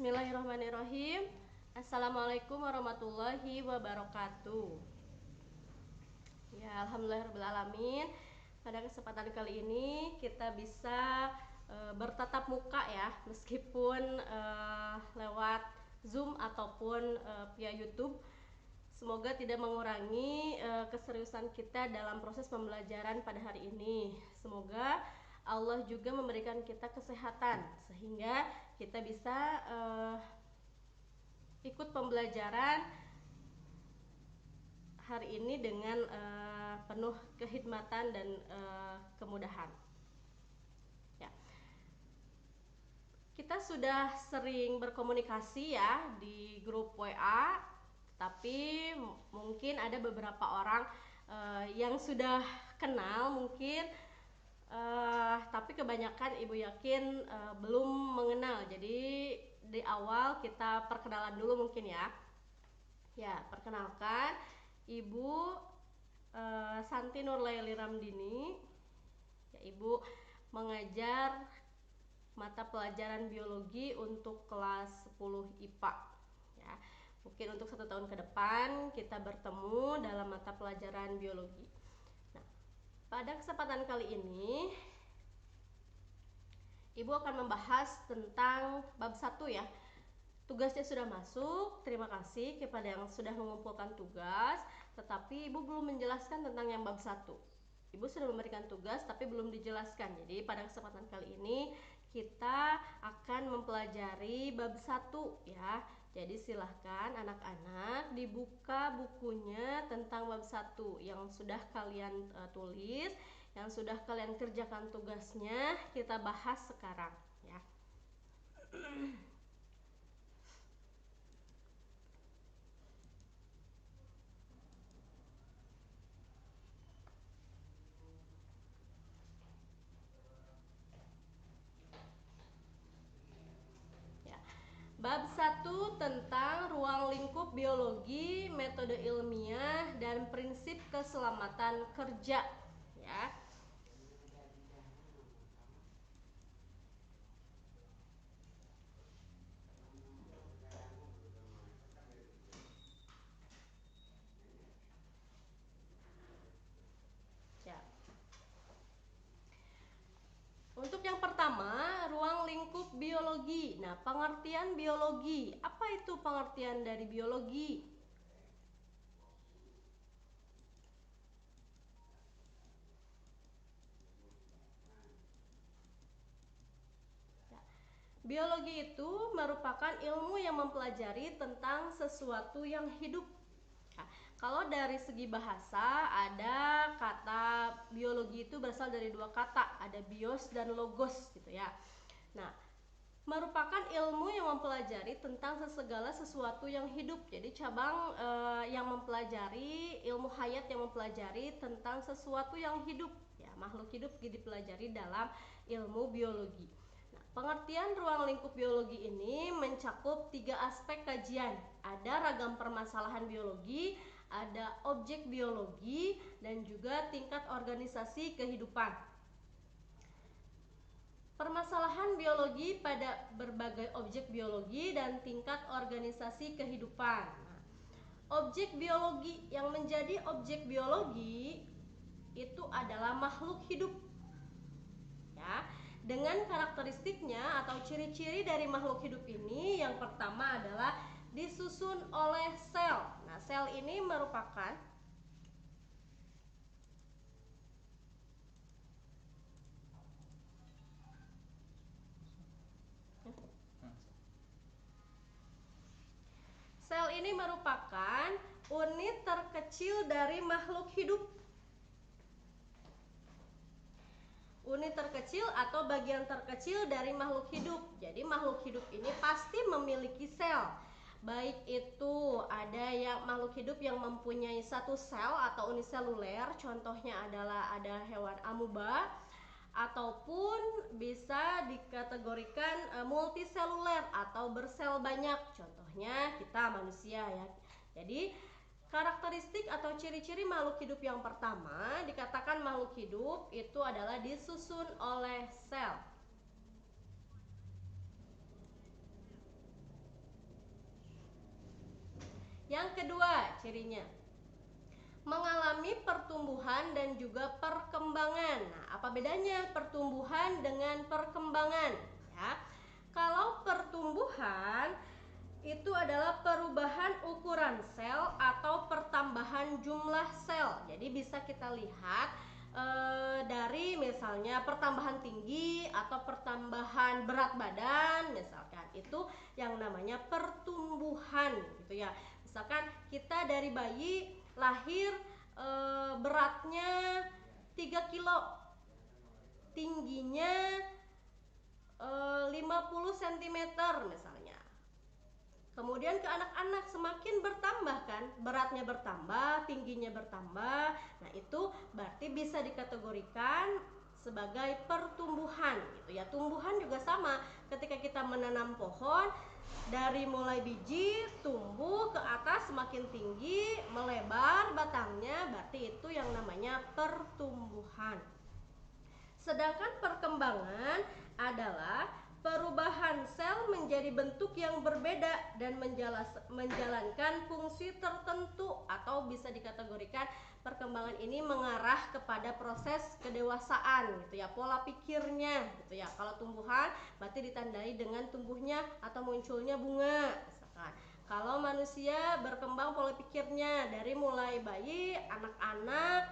Bismillahirrahmanirrahim. Assalamualaikum warahmatullahi wabarakatuh. Ya, alhamdulillahirrahmanirrahim. Pada kesempatan kali ini kita bisa bertatap muka ya, meskipun lewat Zoom ataupun via YouTube. Semoga tidak mengurangi keseriusan kita dalam proses pembelajaran pada hari ini. Semoga Allah juga memberikan kita kesehatan sehingga kita bisa ikut pembelajaran hari ini dengan penuh kekhidmatan dan kemudahan. Ya. Kita sudah sering berkomunikasi ya di grup WA, tapi mungkin ada beberapa orang yang sudah kenal mungkin. Tapi kebanyakan ibu yakin belum mengenal. Jadi di awal kita perkenalan dulu mungkin ya. Ya, perkenalkan Ibu Santi Nurlaili Ramdini. Ya, Ibu mengajar mata pelajaran biologi untuk kelas 10 IPA. Ya, mungkin untuk 1 tahun ke depan kita bertemu dalam mata pelajaran biologi. Pada kesempatan kali ini, Ibu akan membahas tentang bab 1 ya. Tugasnya sudah masuk, terima kasih kepada yang sudah mengumpulkan tugas, tetapi Ibu belum menjelaskan tentang yang bab 1. Ibu sudah memberikan tugas tapi belum dijelaskan. Jadi pada kesempatan kali ini kita akan mempelajari bab 1 ya. Jadi silahkan anak-anak dibuka bukunya tentang bab 1 yang sudah kalian tulis, yang sudah kalian kerjakan tugasnya, kita bahas sekarang ya. Bab 1 tentang ruang lingkup biologi, metode ilmiah, dan prinsip keselamatan kerja ya. Untuk yang pertama, ruang lingkup biologi. Nah, pengertian biologi. Apa itu pengertian dari biologi? Biologi itu merupakan ilmu yang mempelajari tentang sesuatu yang hidup. Nah, kalau dari segi bahasa, ada kata biologi itu berasal dari 2 kata, ada bios dan logos gitu ya. Nah, merupakan ilmu yang mempelajari tentang segala sesuatu yang hidup. Jadi cabang yang mempelajari ilmu hayat yang mempelajari tentang sesuatu yang hidup ya, makhluk hidup dipelajari dalam ilmu biologi. Nah, pengertian ruang lingkup biologi ini mencakup 3 aspek kajian. Ada ragam permasalahan biologi, ada objek biologi, dan juga tingkat organisasi kehidupan. Permasalahan biologi pada berbagai objek biologi dan tingkat organisasi kehidupan. Nah, objek biologi yang menjadi objek biologi itu adalah makhluk hidup. Ya, dengan karakteristiknya atau ciri-ciri dari makhluk hidup ini, yang pertama adalah disusun oleh sel. Nah, sel ini merupakan unit terkecil dari makhluk hidup. Unit terkecil atau bagian terkecil dari makhluk hidup. Jadi makhluk hidup ini pasti memiliki sel. Baik itu ada yang makhluk hidup yang mempunyai 1 sel atau uniseluler, contohnya adalah ada hewan amuba, ataupun bisa dikategorikan multiseluler atau bersel banyak, contohnya kita manusia ya. Jadi karakteristik atau ciri-ciri makhluk hidup yang pertama, dikatakan makhluk hidup itu adalah disusun oleh sel. Yang kedua cirinya, mengalami pertumbuhan dan juga perkembangan. Nah, apa bedanya pertumbuhan dengan perkembangan? Ya, kalau pertumbuhan itu adalah perubahan ukuran sel atau pertambahan jumlah sel. Jadi bisa kita lihat dari misalnya pertambahan tinggi atau pertambahan berat badan, misalkan itu yang namanya pertumbuhan gitu ya. Misalkan kita dari bayi lahir beratnya 3 kilo, tingginya 50 cm misalnya. Kemudian ke anak-anak semakin bertambah kan, beratnya bertambah, tingginya bertambah. Nah, itu berarti bisa dikategorikan sebagai pertumbuhan gitu ya. Tumbuhan juga sama, ketika kita menanam pohon dari mulai biji tumbuh ke atas semakin tinggi, melebar batangnya, berarti itu yang namanya pertumbuhan. Sedangkan perkembangan adalah perubahan sel menjadi bentuk yang berbeda dan menjalankan fungsi tertentu, atau bisa dikategorikan perkembangan ini mengarah kepada proses kedewasaan gitu ya, pola pikirnya gitu ya. Kalau tumbuhan berarti ditandai dengan tumbuhnya atau munculnya bunga misalkan. Kalau manusia berkembang pola pikirnya dari mulai bayi, anak-anak,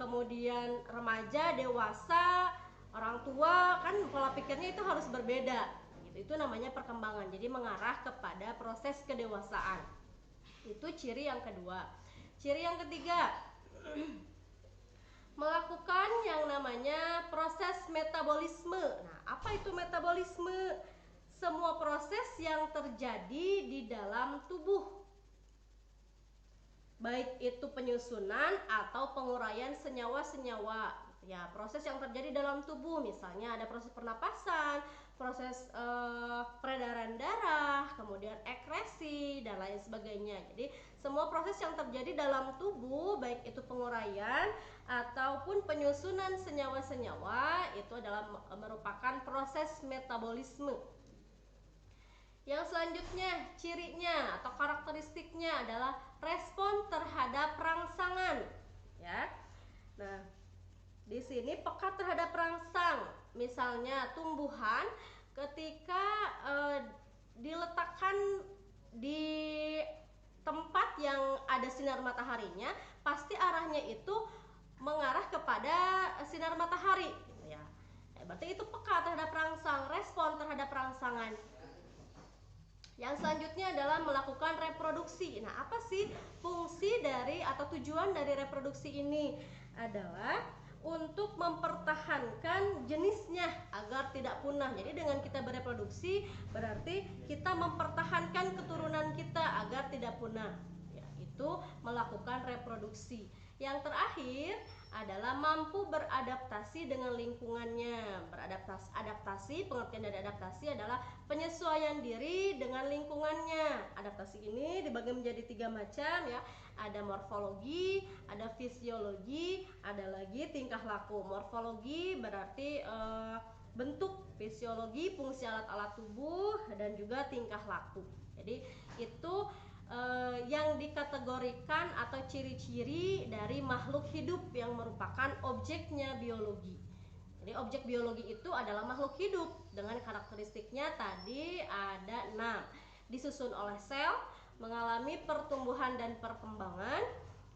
kemudian remaja, dewasa, orang tua, kan pola pikirnya itu harus berbeda gitu. Itu namanya perkembangan, jadi mengarah kepada proses kedewasaan. Itu ciri yang kedua. Ciri yang ketiga, melakukan yang namanya proses metabolisme. Nah, apa itu metabolisme? Semua proses yang terjadi di dalam tubuh, baik itu penyusunan atau penguraian senyawa-senyawa ya, proses yang terjadi dalam tubuh. Misalnya ada proses pernapasan, proses peredaran darah, kemudian ekskresi dan lain sebagainya. Jadi semua proses yang terjadi dalam tubuh, baik itu penguraian ataupun penyusunan senyawa-senyawa, itu adalah merupakan proses metabolisme. Yang selanjutnya, cirinya atau karakteristiknya adalah respon terhadap rangsangan ya. Nah, di sini peka terhadap rangsang. Misalnya tumbuhan ketika diletakkan di tempat yang ada sinar mataharinya, pasti arahnya itu mengarah kepada sinar matahari gitu ya. Berarti itu peka terhadap rangsang, respon terhadap rangsangan. Yang selanjutnya adalah melakukan reproduksi. Nah, apa sih fungsi dari atau tujuan dari reproduksi ini? Adalah untuk mempertahankan jenisnya agar tidak punah. Jadi dengan kita bereproduksi berarti kita mempertahankan keturunan kita agar tidak punah. Ya, itu melakukan reproduksi. Yang terakhir adalah mampu beradaptasi dengan lingkungannya. Adaptasi, pengertian dari adaptasi adalah penyesuaian diri dengan lingkungannya. Adaptasi ini dibagi menjadi 3 macam ya. Ada morfologi, ada fisiologi, ada lagi tingkah laku. Morfologi berarti bentuk, fisiologi fungsi alat-alat tubuh, dan juga tingkah laku. Jadi itu yang dikategorikan atau ciri-ciri dari makhluk hidup yang merupakan objeknya biologi. Jadi objek biologi itu adalah makhluk hidup dengan karakteristiknya tadi ada 6. Disusun oleh sel, mengalami pertumbuhan dan perkembangan,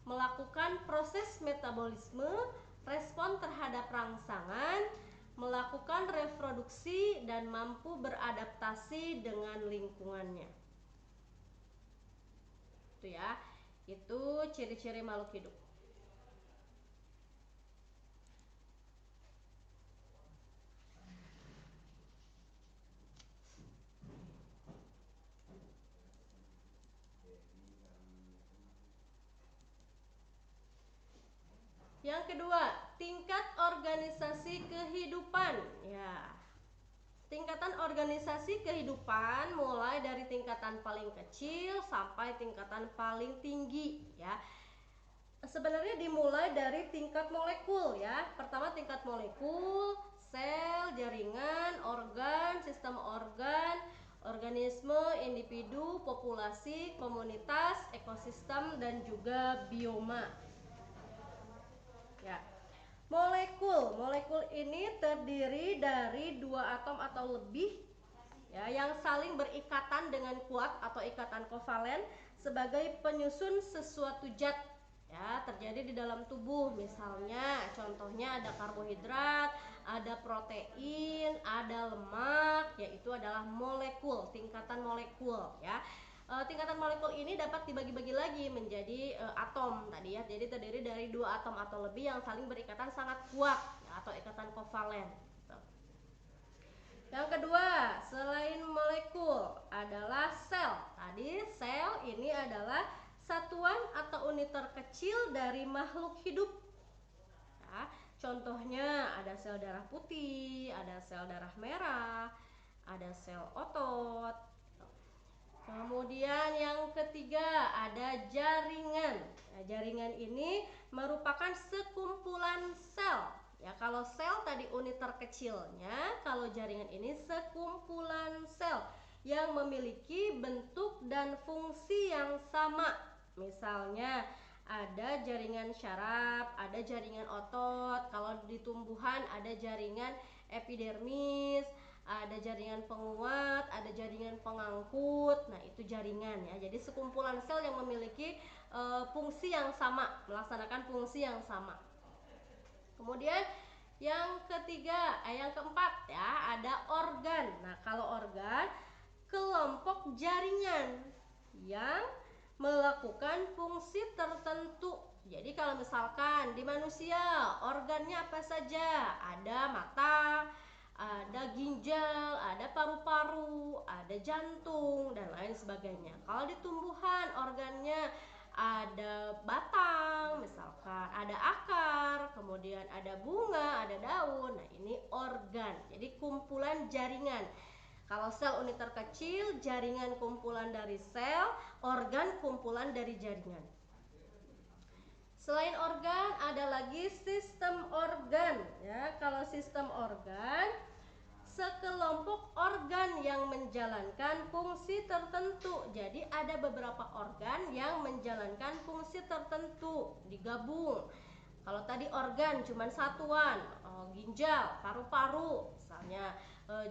melakukan proses metabolisme, respon terhadap rangsangan, melakukan reproduksi, dan mampu beradaptasi dengan lingkungannya. Itu ya, itu ciri-ciri makhluk hidup. Yang kedua, tingkat organisasi kehidupan ya. Tingkatan organisasi kehidupan mulai dari tingkatan paling kecil sampai tingkatan paling tinggi ya. Sebenarnya dimulai dari tingkat molekul ya. Pertama tingkat molekul, sel, jaringan, organ, sistem organ, organisme, individu, populasi, komunitas, ekosistem, dan juga bioma. Ya. Molekul ini terdiri dari 2 atom atau lebih ya yang saling berikatan dengan kuat atau ikatan kovalen sebagai penyusun sesuatu zat ya terjadi di dalam tubuh. Misalnya contohnya ada karbohidrat, ada protein, ada lemak, yaitu adalah molekul, tingkatan molekul ya. Tingkatan molekul ini dapat dibagi-bagi lagi menjadi atom tadi ya. Jadi terdiri dari 2 atom atau lebih yang saling berikatan sangat kuat ya, atau ikatan kovalen. Yang kedua, selain molekul adalah sel. Tadi sel ini adalah satuan atau unit terkecil dari makhluk hidup. Ya, contohnya ada sel darah putih, ada sel darah merah, ada sel otot. Kemudian yang ketiga ada jaringan. Nah, jaringan ini merupakan sekumpulan sel. Ya, kalau sel tadi unit terkecilnya, kalau jaringan ini sekumpulan sel yang memiliki bentuk dan fungsi yang sama. Misalnya ada jaringan syaraf, ada jaringan otot. Kalau di tumbuhan ada jaringan epidermis, ada jaringan penguat, ada jaringan pengangkut. Nah, itu jaringan ya. Jadi sekumpulan sel yang memiliki fungsi yang sama, melaksanakan fungsi yang sama. Kemudian yang keempat ya, ada organ. Nah, kalau organ kelompok jaringan yang melakukan fungsi tertentu. Jadi kalau misalkan di manusia organnya apa saja? Ada mata, ada ginjal, ada paru-paru, ada jantung, dan lain sebagainya. Kalau di tumbuhan organnya ada batang, misalkan ada akar, kemudian ada bunga, ada daun. Nah, ini organ. Jadi kumpulan jaringan. Kalau sel unit terkecil, jaringan kumpulan dari sel, organ kumpulan dari jaringan. Selain organ ada lagi sistem organ ya. Kalau sistem organ sekelompok organ yang menjalankan fungsi tertentu. Jadi ada beberapa organ yang menjalankan fungsi tertentu, digabung. Kalau tadi organ cuma satuan, ginjal, paru-paru, misalnya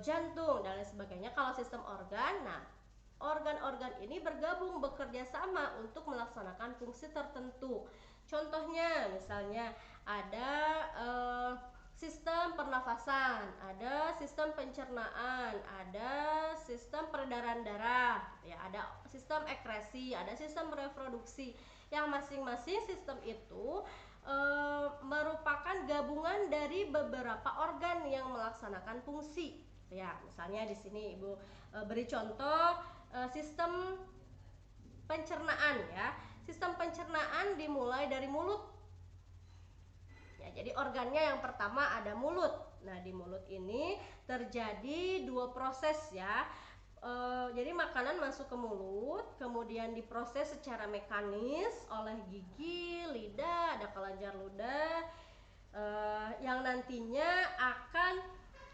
jantung dan lain sebagainya. Kalau sistem organ, nah organ-organ ini bergabung bekerja sama untuk melaksanakan fungsi tertentu. Contohnya misalnya ada sistem pernafasan, ada sistem pencernaan, ada sistem peredaran darah, ya, ada sistem ekskresi, ada sistem reproduksi. Yang masing-masing sistem itu merupakan gabungan dari beberapa organ yang melaksanakan fungsi. Ya, misalnya di sini Ibu beri contoh sistem pencernaan ya. Sistem pencernaan dimulai dari mulut. Ya, jadi organnya yang pertama ada mulut. Nah, di mulut ini terjadi 2 proses ya. Jadi makanan masuk ke mulut, kemudian diproses secara mekanis oleh gigi, lidah, ada kelenjar ludah, yang nantinya akan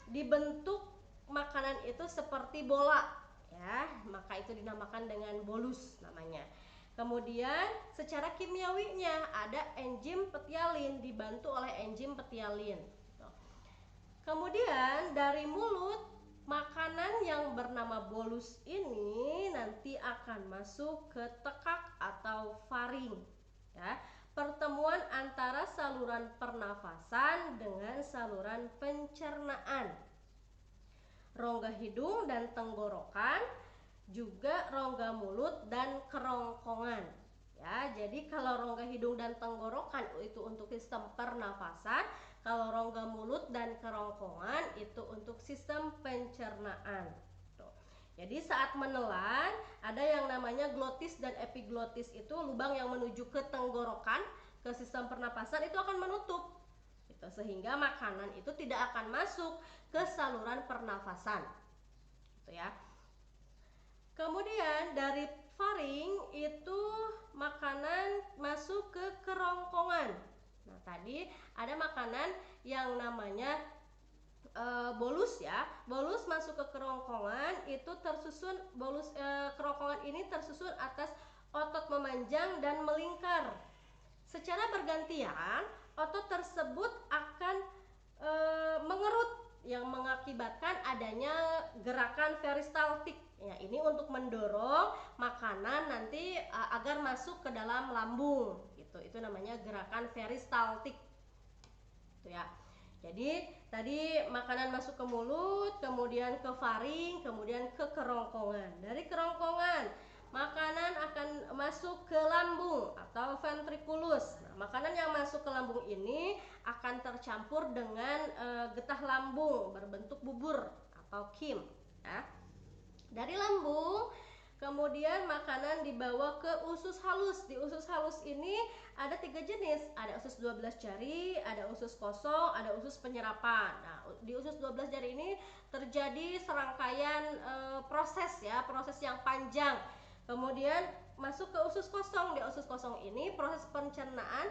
dibentuk makanan itu seperti bola, ya. Maka itu dinamakan dengan bolus namanya. Kemudian secara kimiawinya ada enzim petialin dibantu oleh enzim petialin. Kemudian dari mulut makanan yang bernama bolus ini nanti akan masuk ke tekak atau faring. Ya, pertemuan antara saluran pernafasan dengan saluran pencernaan. Rongga hidung dan tenggorokan, juga rongga mulut dan kerongkongan. Ya, jadi kalau rongga hidung dan tenggorokan itu untuk sistem pernafasan, kalau rongga mulut dan kerongkongan itu untuk sistem pencernaan. Tuh. Jadi saat menelan ada yang namanya glotis dan epiglotis, itu lubang yang menuju ke tenggorokan, ke sistem pernapasan itu akan menutup. Gitu, sehingga makanan itu tidak akan masuk ke saluran pernafasan. Gitu ya. Kemudian dari faring itu makanan masuk ke kerongkongan. Nah, tadi ada makanan yang namanya bolus ya. Bolus masuk ke kerongkongan itu tersusun kerongkongan ini tersusun atas otot memanjang dan melingkar. Secara bergantian, otot tersebut akan mengerut yang mengakibatkan adanya gerakan peristaltik. Ya, ini untuk mendorong makanan nanti agar masuk ke dalam lambung gitu. Itu namanya gerakan peristaltik. Itu ya. Jadi tadi makanan masuk ke mulut, kemudian ke faring, kemudian ke kerongkongan. Dari kerongkongan makanan akan masuk ke lambung atau ventriculus. Nah, makanan yang masuk ke lambung ini akan tercampur dengan getah lambung berbentuk bubur atau kim. Ya. Dari lambung kemudian makanan dibawa ke usus halus. Di usus halus ini ada 3 jenis. Ada usus 12 jari, ada usus kosong, ada usus penyerapan. Nah, di usus 12 jari ini terjadi serangkaian proses ya, proses yang panjang. Kemudian masuk ke usus kosong. Di usus kosong ini proses pencernaan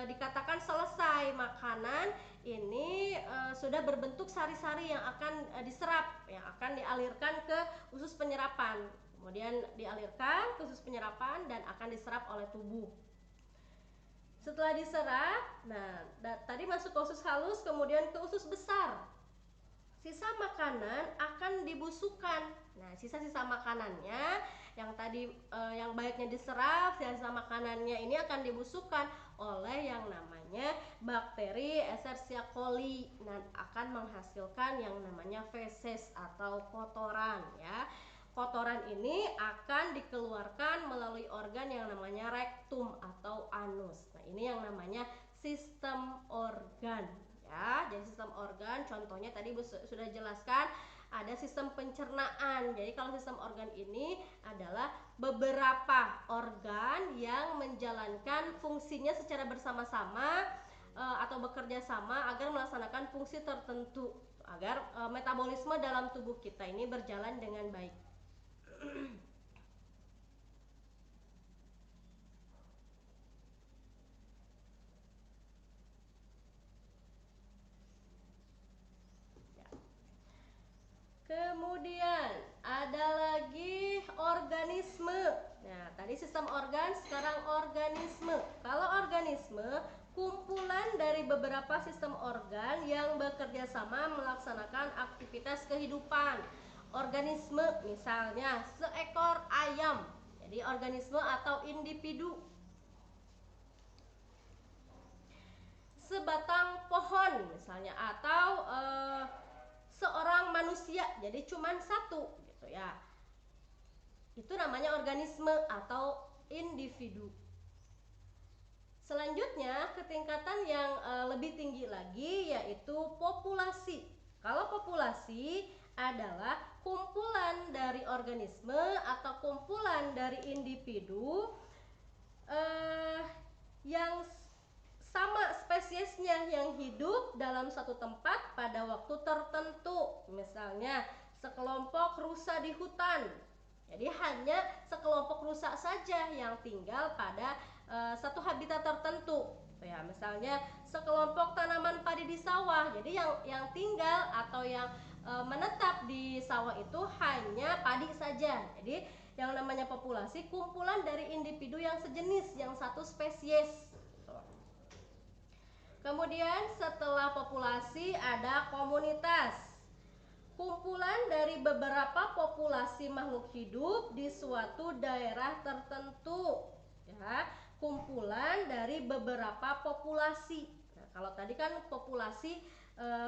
dikatakan selesai. Makanan ini sudah berbentuk sari-sari yang akan diserap, yang akan dialirkan ke usus penyerapan. Kemudian dialirkan ke usus penyerapan dan akan diserap oleh tubuh. Setelah diserap, nah tadi masuk ke usus halus, kemudian ke usus besar. Sisa makanan akan dibusukkan. Nah, sisa-sisa makanannya yang tadi yang baiknya diserap, sisa makanannya ini akan dibusukkan oleh yang namanya bakteri Escherichia coli dan akan menghasilkan yang namanya feses atau kotoran ya. Kotoran ini akan dikeluarkan melalui organ yang namanya rektum atau anus. Nah, ini yang namanya sistem organ. Ya, jadi sistem organ contohnya tadi sudah jelaskan ada sistem pencernaan. Jadi kalau sistem organ ini adalah beberapa organ yang menjalankan fungsinya secara bersama-sama atau bekerja sama agar melaksanakan fungsi tertentu agar metabolisme dalam tubuh kita ini berjalan dengan baik. Kemudian ada lagi organisme. Nah, tadi sistem organ, sekarang organisme. Kalau organisme, kumpulan dari beberapa sistem organ yang bekerja sama melaksanakan aktivitas kehidupan. Organisme misalnya seekor ayam. Jadi organisme atau individu. Sebatang pohon misalnya atau seorang manusia, jadi cuman satu gitu ya. Itu namanya organisme atau individu. Selanjutnya ke tingkatan yang lebih tinggi lagi yaitu populasi. Kalau populasi adalah kumpulan dari organisme atau kumpulan dari individu yang sama spesiesnya yang hidup dalam satu tempat pada waktu tertentu. Misalnya sekelompok rusa di hutan. Jadi hanya sekelompok rusa saja yang tinggal pada satu habitat tertentu. Ya, misalnya sekelompok tanaman padi di sawah. Jadi yang tinggal atau yang menetap di sawah itu hanya padi saja. Jadi yang namanya populasi kumpulan dari individu yang sejenis, yang satu spesies. Kemudian setelah populasi ada komunitas. Kumpulan dari beberapa populasi makhluk hidup di suatu daerah tertentu. Ya, kumpulan dari beberapa populasi. Nah, kalau tadi kan populasi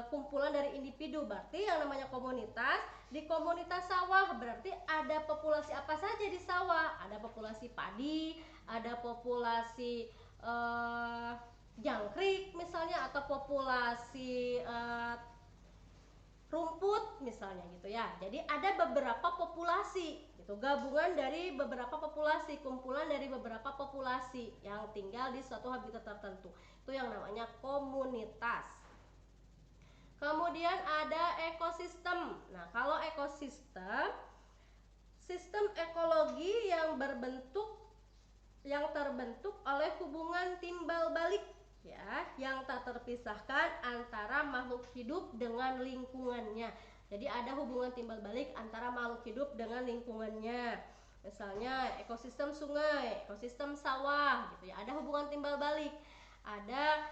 kumpulan dari individu, berarti yang namanya komunitas. Di komunitas sawah berarti ada populasi apa saja di sawah? Ada populasi padi, ada populasi jangkrik misalnya, atau populasi rumput misalnya gitu ya. Jadi ada beberapa populasi itu gabungan dari beberapa populasi, kumpulan dari beberapa populasi yang tinggal di suatu habitat tertentu. Itu yang namanya komunitas. Kemudian ada ekosistem. Nah, kalau ekosistem, sistem ekologi yang terbentuk oleh hubungan timbal balik ya, yang tak terpisahkan antara makhluk hidup dengan lingkungannya. Jadi ada hubungan timbal balik antara makhluk hidup dengan lingkungannya. Misalnya ekosistem sungai, ekosistem sawah gitu ya. Ada hubungan timbal balik. Ada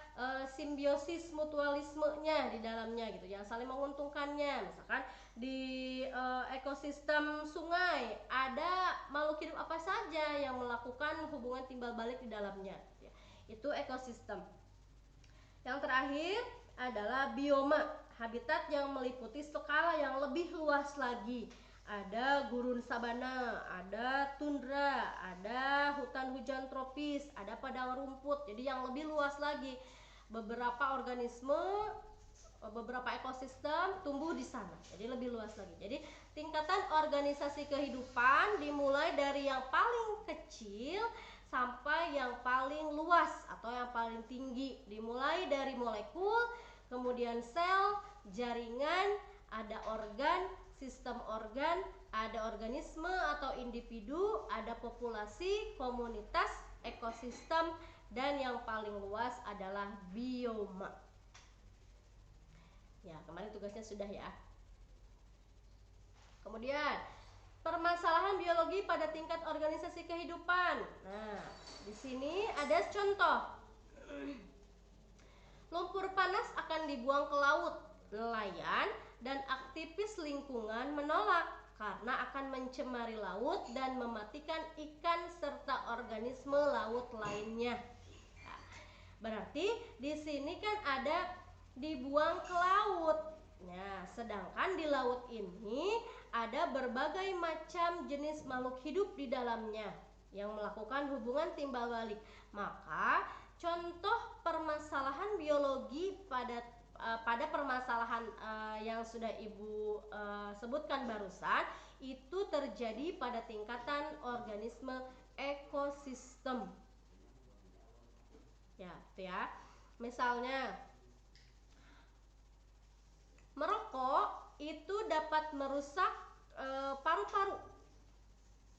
simbiosis mutualismenya di dalamnya gitu, yang saling menguntungkannya. Misalkan di ekosistem sungai ada makhluk hidup apa saja yang melakukan hubungan timbal balik di dalamnya gitu ya. Itu ekosistem. Yang terakhir adalah bioma, habitat yang meliputi skala yang lebih luas lagi. Ada gurun sabana, ada tundra, ada hutan hujan tropis, ada padang rumput. Jadi yang lebih luas lagi. Beberapa organisme, beberapa ekosistem tumbuh di sana. Jadi lebih luas lagi. Jadi tingkatan organisasi kehidupan dimulai dari yang paling kecil sampai yang paling luas atau yang paling tinggi. Dimulai dari molekul, kemudian sel, jaringan, ada organ, sistem organ, ada organisme atau individu, ada populasi, komunitas, ekosistem, dan yang paling luas adalah bioma. Ya, kemarin tugasnya sudah ya. Kemudian, permasalahan biologi pada tingkat organisasi kehidupan. Nah, di sini ada contoh. Lumpur panas akan dibuang ke laut. Nelayan dan aktivis lingkungan menolak karena akan mencemari laut dan mematikan ikan serta organisme laut lainnya. Nah, berarti di sini kan ada dibuang ke laut. Nah, sedangkan di laut ini ada berbagai macam jenis makhluk hidup di dalamnya yang melakukan hubungan timbal balik. Maka contoh permasalahan biologi pada permasalahan yang sudah Ibu sebutkan barusan itu terjadi pada tingkatan organisme ekosistem. Ya, itu ya. Misalnya merokok itu dapat merusak paru-paru.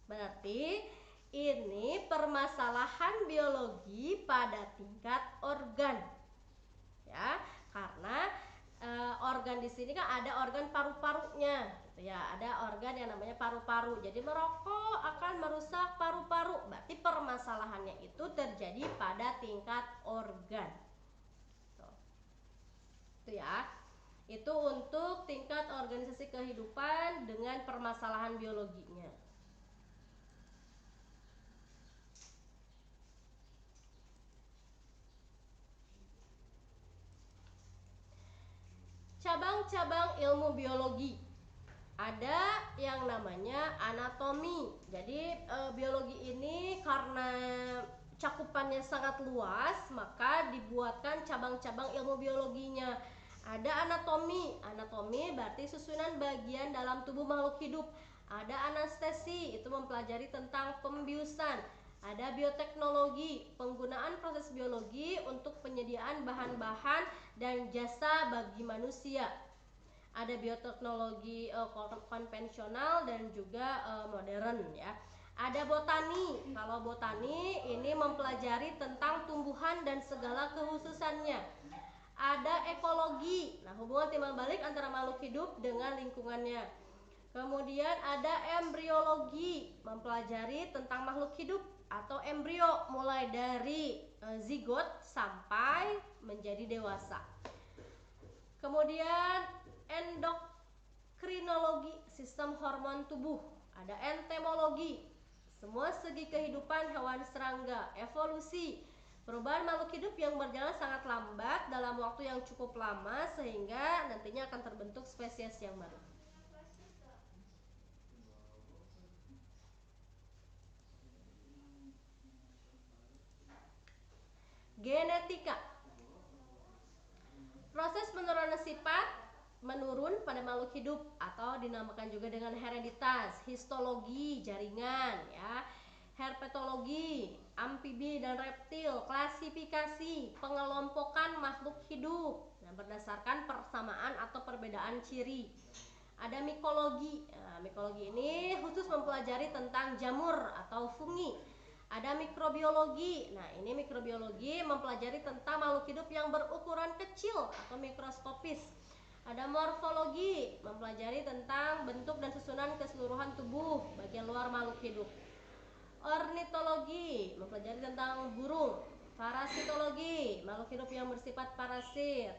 Berarti ini permasalahan biologi pada tingkat organ. Ya, karena organ di sini kan ada organ paru-parunya gitu ya. Ada organ yang namanya paru-paru. Jadi merokok akan merusak paru-paru. Berarti permasalahannya itu terjadi pada tingkat organ. Itu ya. Itu untuk tingkat organisasi kehidupan dengan permasalahan biologinya. Cabang-cabang ilmu biologi. Ada yang namanya anatomi. Jadi biologi ini karena cakupannya sangat luas, maka dibuatkan cabang-cabang ilmu biologinya. Ada anatomi. Anatomi berarti susunan bagian dalam tubuh makhluk hidup. Ada anestesi, itu mempelajari tentang pembiusan. Ada bioteknologi, penggunaan proses biologi untuk penyediaan bahan-bahan dan jasa bagi manusia. Ada bioteknologi konvensional dan juga modern ya. Ada botani. Kalau botani ini mempelajari tentang tumbuhan dan segala kekhususannya. Ada ekologi. Nah, hubungan timbal balik antara makhluk hidup dengan lingkungannya. Kemudian ada embriologi, mempelajari tentang makhluk hidup atau embrio mulai dari zigot sampai menjadi dewasa. Kemudian endokrinologi, sistem hormon tubuh. Ada entomologi, semua segi kehidupan hewan serangga. Evolusi, perubahan makhluk hidup yang berjalan sangat lambat dalam waktu yang cukup lama sehingga nantinya akan terbentuk spesies yang baru. Genetika, proses penurunan sifat menurun pada makhluk hidup atau dinamakan juga dengan hereditas. Histologi, jaringan ya. Herpetologi, amfibi dan reptil. Klasifikasi, pengelompokan makhluk hidup berdasarkan persamaan atau perbedaan ciri. Ada mikologi. Nah, mikologi ini khusus mempelajari tentang jamur atau fungi. Ada mikrobiologi. Nah, ini mikrobiologi mempelajari tentang makhluk hidup yang berukuran kecil atau mikroskopis. Ada morfologi, mempelajari tentang bentuk dan susunan keseluruhan tubuh bagian luar makhluk hidup. Ornitologi, mempelajari tentang burung. Parasitologi, makhluk hidup yang bersifat parasit.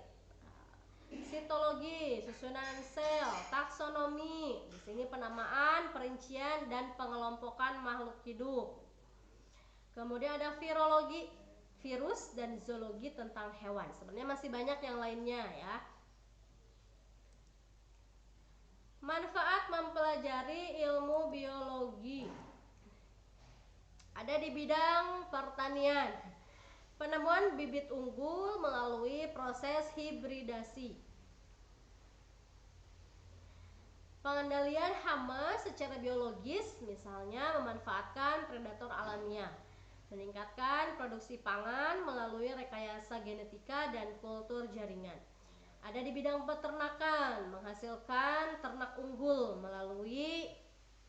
Sitologi, susunan sel. Taksonomi, di sini penamaan, perincian, dan pengelompokan makhluk hidup. Kemudian ada virologi, virus dan zoologi tentang hewan. Sebenarnya masih banyak yang lainnya ya. Manfaat mempelajari ilmu biologi. Ada di bidang pertanian. Penemuan bibit unggul melalui proses hibridasi. Pengendalian hama secara biologis, misalnya memanfaatkan predator alamiah. Meningkatkan produksi pangan melalui rekayasa genetika dan kultur jaringan. Ada di bidang peternakan, menghasilkan ternak unggul melalui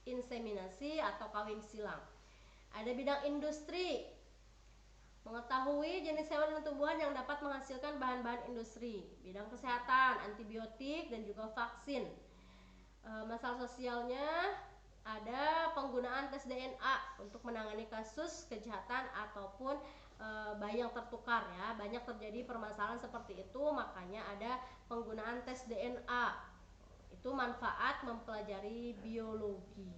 inseminasi atau kawin silang. Ada bidang industri, mengetahui jenis hewan dan tumbuhan yang dapat menghasilkan bahan-bahan industri. Bidang kesehatan, antibiotik dan juga vaksin. Masalah sosialnya ada penggunaan tes DNA untuk menangani kasus kejahatan ataupun bayi yang tertukar ya. Banyak terjadi permasalahan seperti itu, makanya ada penggunaan tes DNA. Itu manfaat mempelajari biologi.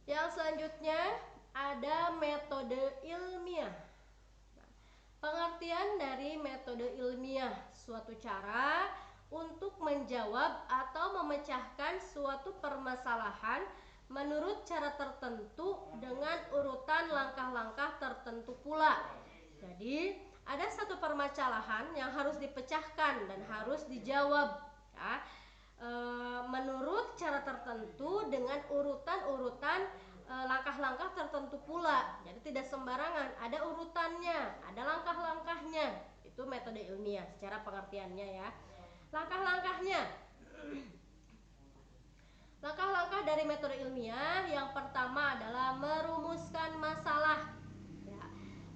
Yang selanjutnya ada metode ilmiah. Pengertian dari metode ilmiah, suatu cara untuk menjawab atau memecahkan suatu permasalahan menurut cara tertentu dengan urutan langkah-langkah tertentu pula. Jadi, ada satu permasalahan yang harus dipecahkan dan harus dijawab ya, menurut cara tertentu dengan urutan-urutan langkah-langkah tertentu pula. Jadi tidak sembarangan, ada urutannya, ada langkah-langkahnya. Itu metode ilmiah secara pengertiannya ya. Langkah-langkahnya. Langkah-langkah dari metode ilmiah yang pertama adalah merumuskan masalah. Ya,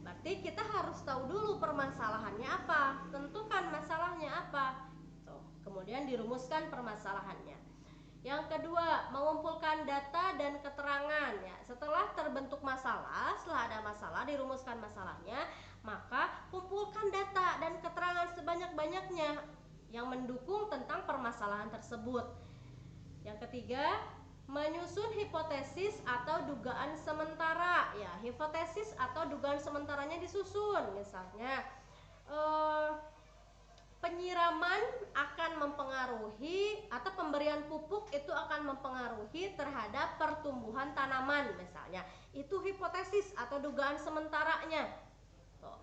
berarti kita harus tahu dulu permasalahannya apa, tentukan masalahnya apa. Tuh, kemudian dirumuskan permasalahannya. Yang kedua, mengumpulkan data dan keterangan ya. Setelah terbentuk masalah, setelah ada masalah, dirumuskan masalahnya, maka kumpulkan data dan keterangan sebanyak-banyaknya yang mendukung tentang permasalahan tersebut. Yang ketiga, menyusun hipotesis atau dugaan sementara ya. Hipotesis atau dugaan sementaranya disusun. Misalnya penyiraman akan mempengaruhi atau pemberian pupuk itu akan mempengaruhi terhadap pertumbuhan tanaman misalnya. Itu hipotesis atau dugaan sementaranya. Tuh.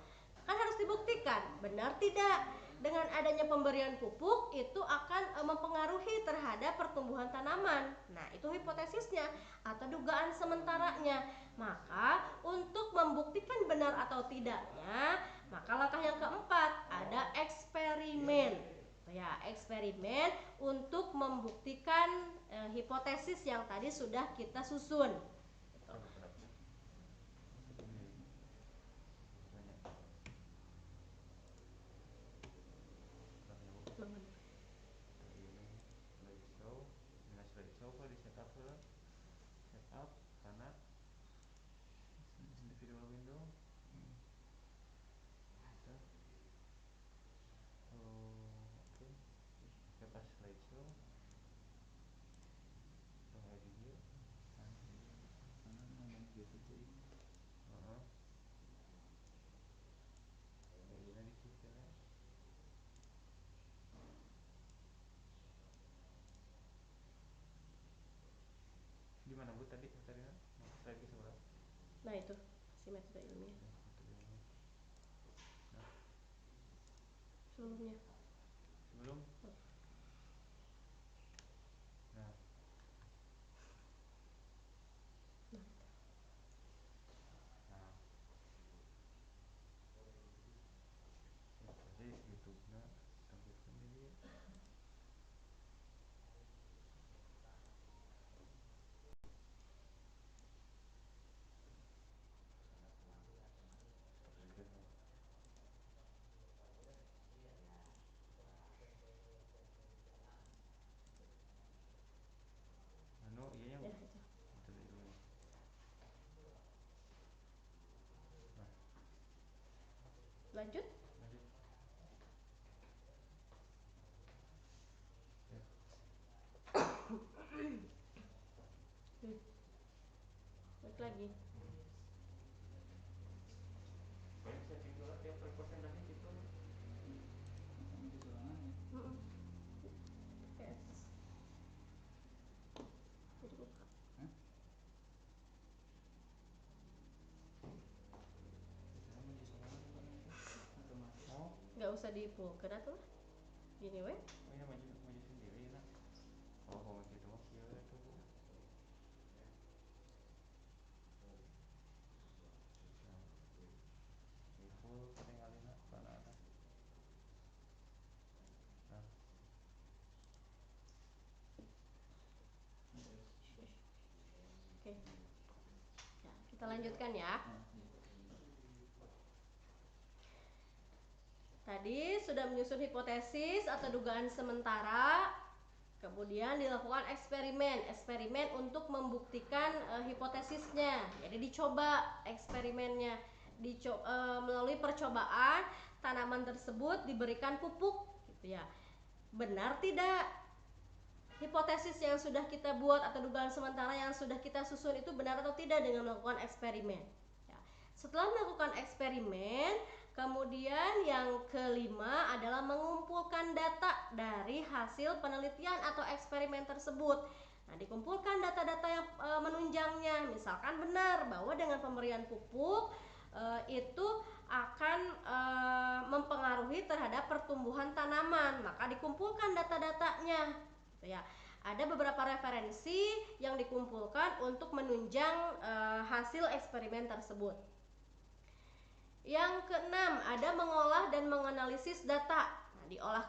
Kan harus dibuktikan benar tidak dengan adanya pemberian pupuk itu akan mempengaruhi terhadap pertumbuhan tanaman. Nah, itu hipotesisnya atau dugaan sementaranya. Maka untuk membuktikan benar atau tidaknya, maka langkah yang keempat ada eksperimen. Ya, eksperimen untuk membuktikan hipotesis yang tadi sudah kita susun. Gimana Bu tadi materinya? Slide ke sebelah. Nah, itu si metode ilmiah. Nah. sebelumnya. Sebelum. Nah. Nah. Jadi YouTube-nya tampilkan di dia. Anu iya Ya, yang itu. Nah, Lanjut. lanjut. Ya. Balik lagi. Paling setting dulu tiap representasi gitu. Mm-mm. PS. Jadi buka. Oh, Nggak usah dipulker atuh. Gini weh. oh ini maju maju sendiri ya nak. Oh, kalau gitu mah kieu tuh. Nah, di full ketinggalin kana atas. Nah, Oke. Ya, kita lanjutkan ya. Tadi sudah menyusun hipotesis atau dugaan sementara, kemudian dilakukan eksperimen untuk membuktikan hipotesisnya. Jadi dicoba eksperimennya, melalui percobaan tanaman tersebut diberikan pupuk, gitu ya. Benar tidak hipotesis yang sudah kita buat atau dugaan sementara yang sudah kita susun itu benar atau tidak dengan melakukan eksperimen. Ya. Setelah melakukan eksperimen, kemudian yang kelima adalah mengumpulkan data dari hasil penelitian atau eksperimen tersebut. Nah, dikumpulkan data-data yang menunjangnya. Misalkan benar bahwa dengan pemberian pupuk itu akan mempengaruhi terhadap pertumbuhan tanaman, maka dikumpulkan data-datanya. Gitu ya. Ada beberapa referensi yang dikumpulkan untuk menunjang hasil eksperimen tersebut. Yang keenam, ada mengolah dan menganalisis data. Nah, diolah,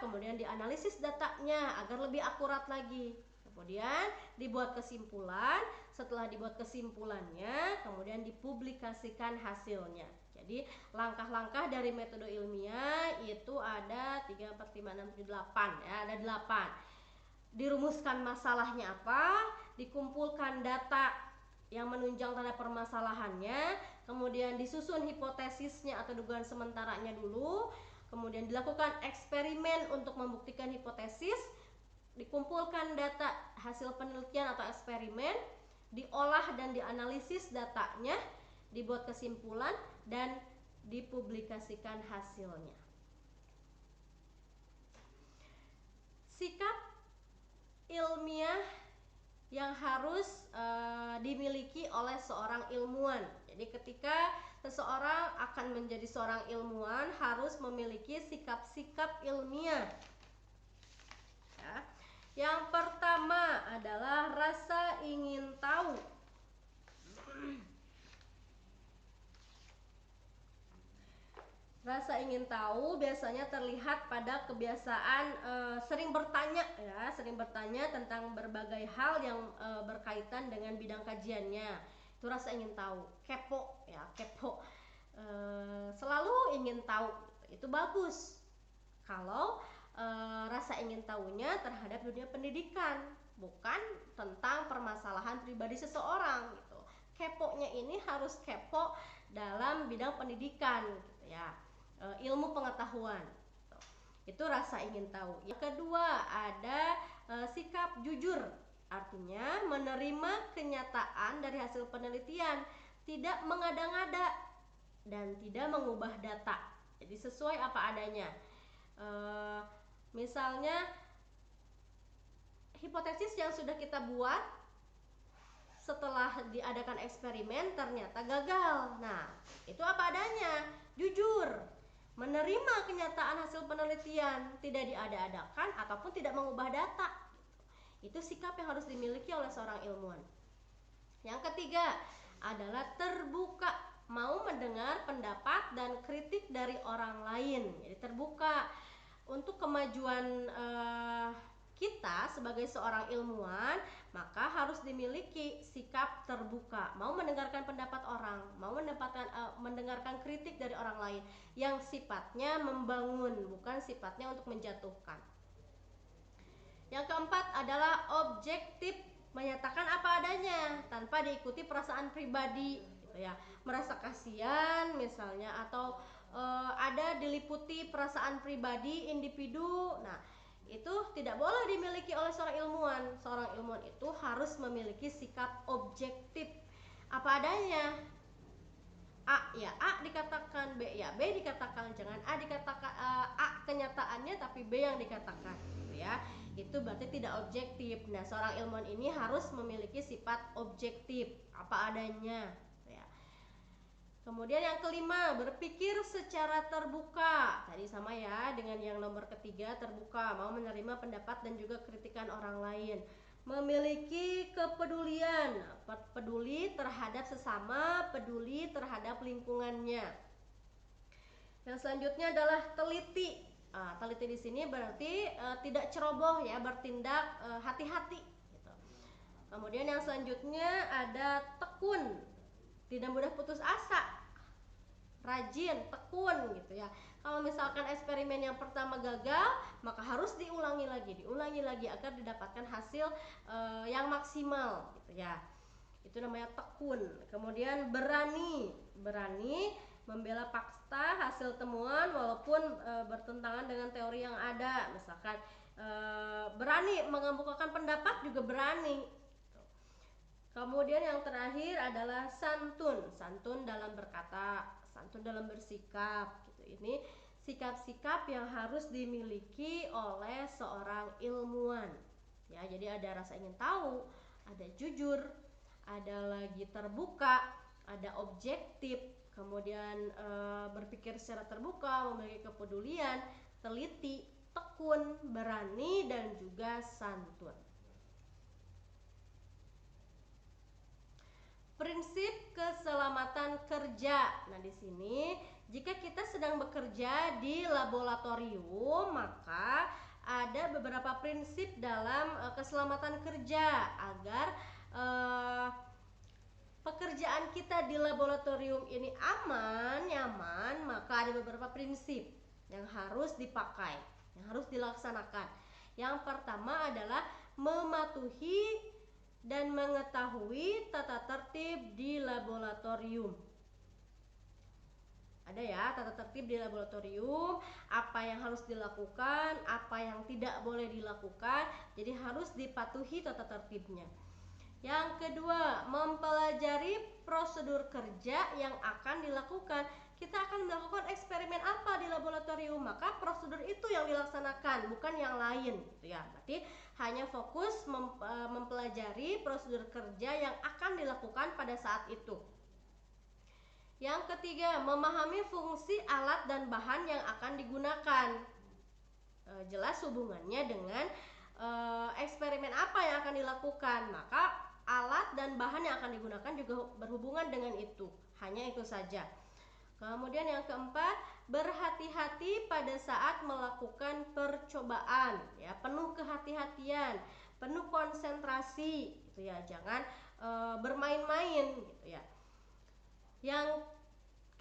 kemudian dianalisis datanya agar lebih akurat lagi. Kemudian dibuat kesimpulan, setelah dibuat kesimpulannya, kemudian dipublikasikan hasilnya. Jadi langkah-langkah dari metode ilmiah itu ada 3, 4, 5, 6, 7, 8 ya, ada 8. Dirumuskan masalahnya apa, dikumpulkan data yang menunjang terhadap permasalahannya, kemudian disusun hipotesisnya atau dugaan sementaranya dulu, kemudian dilakukan eksperimen untuk membuktikan hipotesis, dikumpulkan data hasil penelitian atau eksperimen, diolah dan dianalisis datanya, dibuat kesimpulan dan dipublikasikan hasilnya. Sikap ilmiah yang harus dimiliki oleh seorang ilmuwan. Jadi ketika seseorang akan menjadi seorang ilmuwan harus memiliki sikap-sikap ilmiah. Ya. Yang pertama adalah rasa ingin tahu. Rasa ingin tahu biasanya terlihat pada kebiasaan sering bertanya ya, sering bertanya tentang berbagai hal yang berkaitan dengan bidang kajiannya. Itu rasa ingin tahu, kepo ya, kepo. Selalu ingin tahu, itu bagus. Kalau rasa ingin tahunya terhadap dunia pendidikan, bukan tentang permasalahan pribadi seseorang gitu. Keponya ini harus kepo dalam bidang pendidikan gitu ya. Ilmu pengetahuan gitu. Itu rasa ingin tahu. Yang kedua ada sikap jujur, artinya menerima kenyataan dari hasil penelitian, tidak mengada-ngada dan tidak mengubah data. Jadi sesuai apa adanya. Misalnya hipotesis yang sudah kita buat setelah diadakan eksperimen ternyata gagal. Nah, itu apa adanya, jujur. menerima kenyataan hasil penelitian, tidak diada-adakan ataupun tidak mengubah data. Itu sikap yang harus dimiliki oleh seorang ilmuwan. Yang ketiga adalah terbuka, mau mendengar pendapat dan kritik dari orang lain. Jadi terbuka untuk kemajuan kita sebagai seorang ilmuwan, maka harus dimiliki sikap terbuka, mau mendengarkan pendapat orang, mau mendengarkan kritik dari orang lain yang sifatnya membangun, bukan sifatnya untuk menjatuhkan. Yang keempat adalah objektif, menyatakan apa adanya tanpa diikuti perasaan pribadi, gitu ya. Merasa kasihan misalnya, atau ada diliputi perasaan pribadi individu. Nah, itu tidak boleh dimiliki oleh seorang ilmuwan. Seorang ilmuwan itu harus memiliki sikap objektif, apa adanya. A ya A dikatakan, B ya B dikatakan, jangan A dikatakan A kenyataannya tapi B yang dikatakan, gitu ya. Itu berarti tidak objektif. Nah, seorang ilmuwan ini harus memiliki sifat objektif, apa adanya, gitu ya. Kemudian yang kelima, berpikir secara terbuka. Tadi sama ya dengan yang nomor ketiga, terbuka, mau menerima pendapat dan juga kritikan orang lain. Memiliki kepedulian, peduli terhadap sesama, peduli terhadap lingkungannya. Yang selanjutnya adalah teliti. Teliti di sini berarti tidak ceroboh ya, bertindak hati-hati gitu. Kemudian yang selanjutnya ada tekun, tidak mudah putus asa, rajin, tekun gitu ya. Kalau misalkan eksperimen yang pertama gagal, maka harus diulangi lagi agar didapatkan hasil yang maksimal gitu ya. Itu namanya tekun. Kemudian berani membela fakta hasil temuan walaupun bertentangan dengan teori yang ada. Misalkan berani mengemukakan pendapat juga berani. Kemudian yang terakhir adalah santun dalam berkata, santun dalam bersikap gitu. Ini sikap-sikap yang harus dimiliki oleh seorang ilmuwan. Ya, jadi ada rasa ingin tahu, ada jujur, ada lagi terbuka, ada objektif, kemudian berpikir secara terbuka, memiliki kepedulian, teliti, tekun, berani, dan juga santun. Prinsip keselamatan kerja. Nah, di sini jika kita sedang bekerja di laboratorium, maka ada beberapa prinsip dalam keselamatan kerja agar pekerjaan kita di laboratorium ini aman, nyaman. Maka ada beberapa prinsip yang harus dipakai, yang harus dilaksanakan. Yang pertama adalah mematuhi dan mengetahui tata tertib di laboratorium. Ada ya tata tertib di laboratorium, apa yang harus dilakukan, apa yang tidak boleh dilakukan. Jadi harus dipatuhi tata tertibnya. Yang kedua, mempelajari prosedur kerja yang akan dilakukan. Kita akan melakukan eksperimen apa di laboratorium, maka prosedur itu yang dilaksanakan, bukan yang lain gitu ya. Berarti hanya fokus mempelajari prosedur kerja yang akan dilakukan pada saat itu. Yang ketiga, memahami fungsi alat dan bahan yang akan digunakan. Jelas hubungannya dengan eksperimen apa yang akan dilakukan, maka alat dan bahan yang akan digunakan juga berhubungan dengan itu. Hanya itu saja. Kemudian yang keempat, berhati-hati pada saat melakukan percobaan ya, penuh kehati-hatian, penuh konsentrasi gitu ya. Jangan bermain-main gitu ya. Yang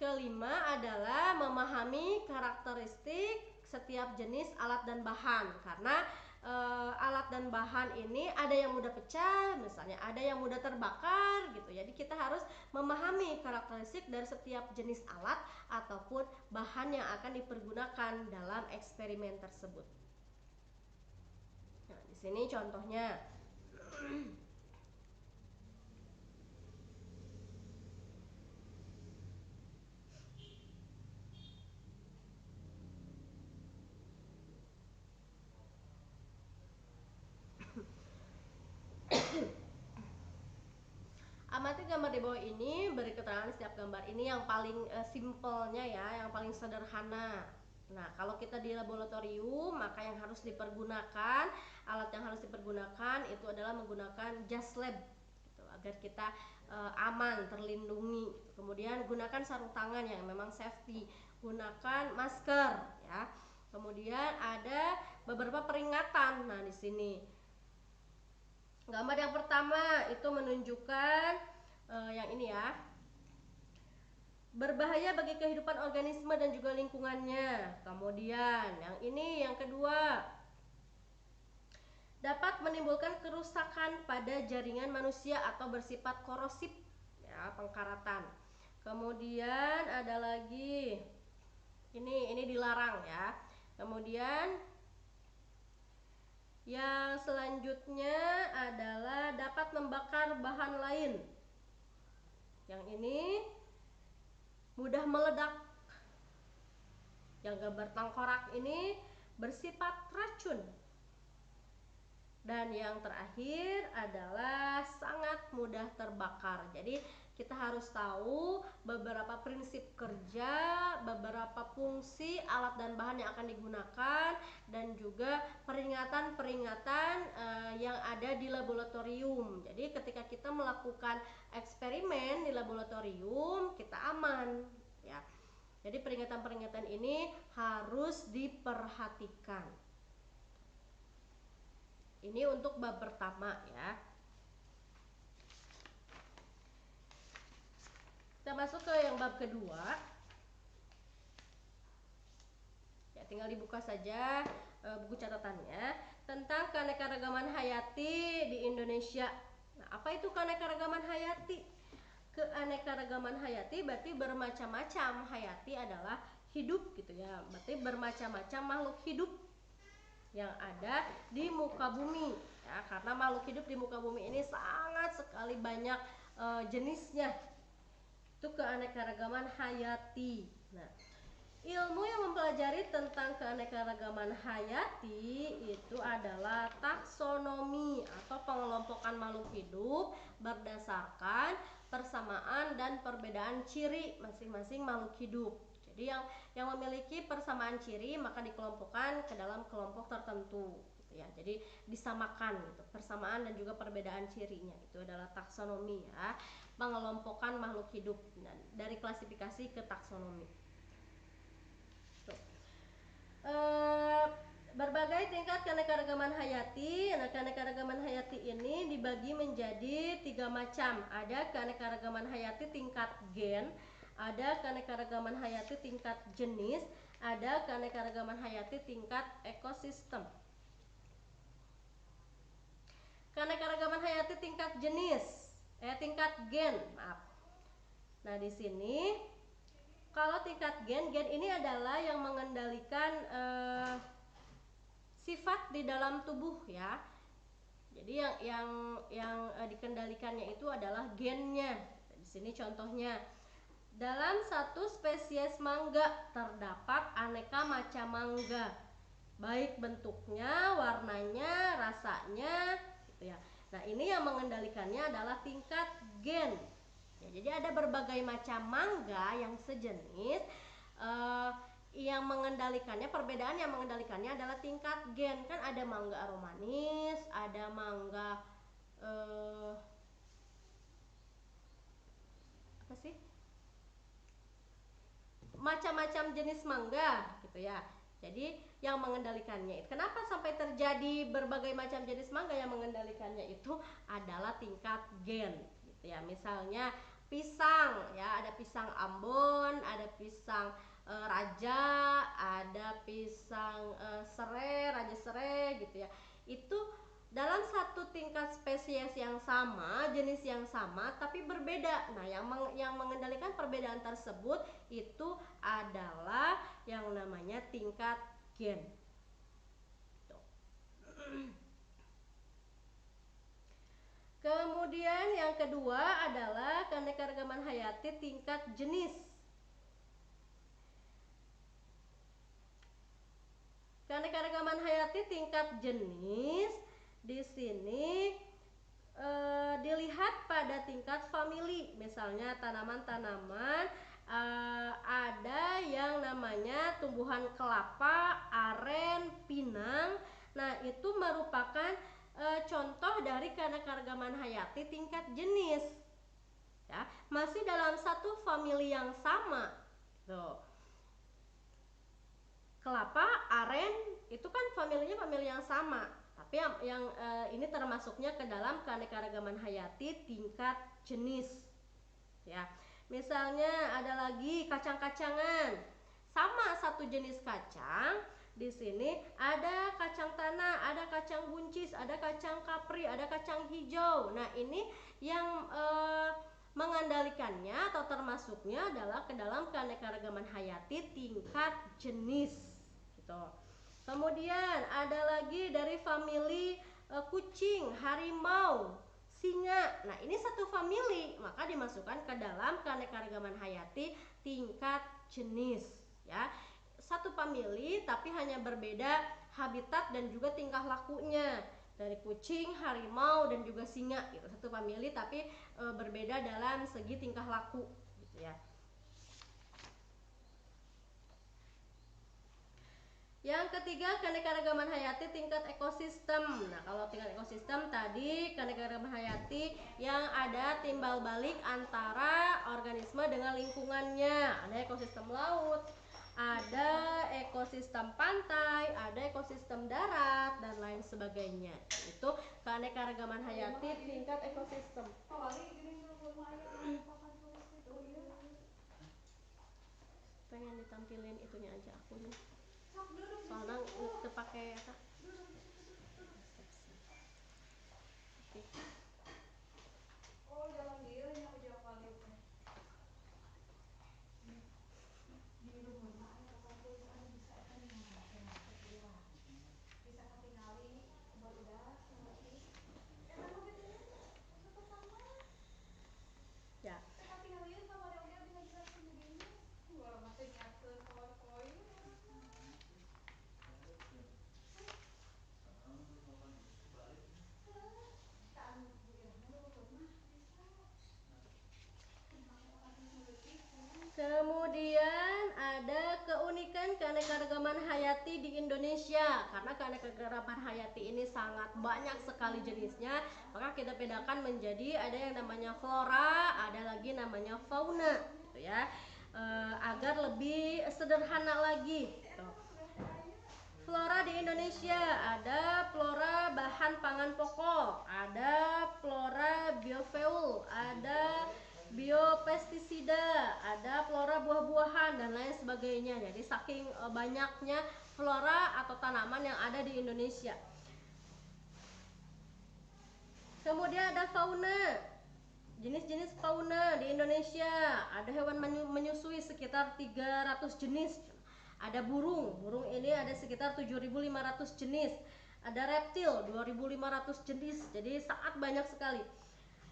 kelima adalah memahami karakteristik setiap jenis alat dan bahan, karena alat dan bahan ini ada yang mudah pecah, misalnya ada yang mudah terbakar gitu. Jadi kita harus memahami karakteristik dari setiap jenis alat ataupun bahan yang akan dipergunakan dalam eksperimen tersebut. Nah, di sini contohnya. Amati gambar di bawah ini beri keterangan setiap gambar ini yang paling simpelnya ya, yang paling sederhana. Nah, kalau kita di laboratorium, maka yang harus dipergunakan, alat yang harus dipergunakan itu adalah menggunakan jas lab gitu, agar kita aman, terlindungi. Kemudian gunakan sarung tangan yang memang safety, gunakan masker ya. Kemudian ada beberapa peringatan. Nah, di sini gambar yang pertama itu menunjukkan yang ini ya, berbahaya bagi kehidupan organisme dan juga lingkungannya. Kemudian yang ini yang kedua, dapat menimbulkan kerusakan pada jaringan manusia atau bersifat korosif ya, pengkaratan. Kemudian ada lagi ini dilarang ya. Kemudian yang selanjutnya adalah dapat membakar bahan lain. Yang ini mudah meledak. Yang gambar tengkorak ini bersifat racun. Dan yang terakhir adalah sangat mudah terbakar. Jadi kita harus tahu beberapa prinsip kerja, beberapa fungsi alat dan bahan yang akan digunakan, dan juga peringatan-peringatan yang ada di laboratorium. Jadi ketika kita melakukan eksperimen di laboratorium, kita aman ya. Jadi peringatan-peringatan ini harus diperhatikan. Ini untuk bab pertama ya. Kita masuk ke yang bab kedua. Ya, tinggal dibuka saja buku catatannya tentang keanekaragaman hayati di Indonesia. Nah, apa itu keanekaragaman hayati? Keanekaragaman hayati berarti bermacam-macam. Hayati adalah hidup gitu ya. Berarti bermacam-macam makhluk hidup yang ada di muka bumi ya, karena makhluk hidup di muka bumi ini sangat sekali banyak jenisnya. Itu keanekaragaman hayati. Nah, ilmu yang mempelajari tentang keanekaragaman hayati itu adalah taksonomi atau pengelompokan makhluk hidup berdasarkan persamaan dan perbedaan ciri masing-masing makhluk hidup. Jadi yang memiliki persamaan ciri maka dikelompokkan ke dalam kelompok tertentu gitu ya. Jadi disamakan gitu, persamaan dan juga perbedaan cirinya. Itu adalah taksonomi ya, pengelompokan makhluk hidup. Nah, dari klasifikasi ke taksonomi. Berbagai tingkat keanekaragaman hayati. Nah, keanekaragaman hayati ini dibagi menjadi 3 macam. Ada keanekaragaman hayati tingkat gen, ada keanekaragaman hayati tingkat jenis, ada keanekaragaman hayati tingkat ekosistem. Keanekaragaman hayati tingkat jenis, tingkat gen, maaf. Nah, di sini kalau tingkat gen ini adalah yang mengendalikan sifat di dalam tubuh ya. Jadi yang dikendalikannya itu adalah gennya. Di sini contohnya, dalam satu spesies mangga terdapat aneka macam mangga, baik bentuknya, warnanya, rasanya, gitu ya. Nah, ini yang mengendalikannya adalah tingkat gen. Ya, jadi ada berbagai macam mangga yang sejenis, yang mengendalikannya, perbedaan yang mengendalikannya adalah tingkat gen. Kan ada mangga aromanis, ada mangga apa sih? Macam-macam jenis mangga gitu ya. Jadi yang mengendalikannya itu, kenapa sampai terjadi berbagai macam jenis mangga, yang mengendalikannya itu adalah tingkat gen gitu ya. Misalnya pisang ya, ada pisang Ambon, ada pisang raja, ada pisang serai, raja serai gitu ya. Itu dalam satu tingkat spesies yang sama, jenis yang sama tapi berbeda. Nah, yang mengendalikan perbedaan tersebut itu adalah yang namanya tingkat gen. Kemudian yang kedua adalah keanekaragaman hayati tingkat jenis. Keanekaragaman hayati tingkat jenis di sini dilihat pada tingkat famili. Misalnya tanaman-tanaman ada yang namanya tumbuhan kelapa, aren, pinang. Nah, itu merupakan contoh dari keanekaragaman hayati tingkat jenis. Ya, masih dalam satu famili yang sama. Tuh. Kelapa, aren itu kan familinya famili yang sama. Tapi yang ini termasuknya ke dalam keanekaragaman hayati tingkat jenis. Ya, misalnya ada lagi kacang-kacangan, sama satu jenis kacang. Di sini ada kacang tanah, ada kacang buncis, ada kacang kapri, ada kacang hijau. Nah, ini yang mengandalkannya atau termasuknya adalah ke dalam keanekaragaman hayati tingkat jenis. Gitu. Kemudian ada lagi dari famili kucing, harimau, singa. Nah, ini satu famili, maka dimasukkan ke dalam keanekaragaman hayati tingkat jenis, ya. Satu famili tapi hanya berbeda habitat dan juga tingkah lakunya. Dari kucing, harimau dan juga singa gitu. Satu famili tapi berbeda dalam segi tingkah laku gitu ya. Yang ketiga, keanekaragaman hayati tingkat ekosistem. Nah, kalau tingkat ekosistem tadi keanekaragaman hayati yang ada timbal balik antara organisme dengan lingkungannya. Ada ekosistem laut, ada ekosistem pantai, ada ekosistem darat dan lain sebagainya. Itu keanekaragaman hayati tingkat ekosistem. Pengen ditampilin itunya aja akunya. Soalnya terpakai ya kak. Oh jangan dia yang aku jawab balik di rumah ada apa ada bisa kan bisa ketinggali buat udah nanti emang begitu satu sama Ya. ketinggalin sama ada udah bisa sendiri gua masih nyatet poin-poin Kemudian ada keunikan keanekaragaman hayati di Indonesia. Karena keanekaragaman hayati ini sangat banyak sekali jenisnya, maka kita bedakan menjadi ada yang namanya flora, ada lagi namanya fauna, gitu ya. Agar lebih sederhana lagi. Gitu. Flora di Indonesia ada flora bahan pangan pokok, ada flora biofuel, ada biopestisida, ada flora buah-buahan dan lain sebagainya. Jadi saking banyaknya flora atau tanaman yang ada di Indonesia. Kemudian ada fauna. Jenis-jenis fauna di Indonesia, ada hewan menyusui sekitar 300 jenis. Ada burung ini ada sekitar 7.500 jenis. Ada reptil 2.500 jenis, jadi sangat banyak sekali.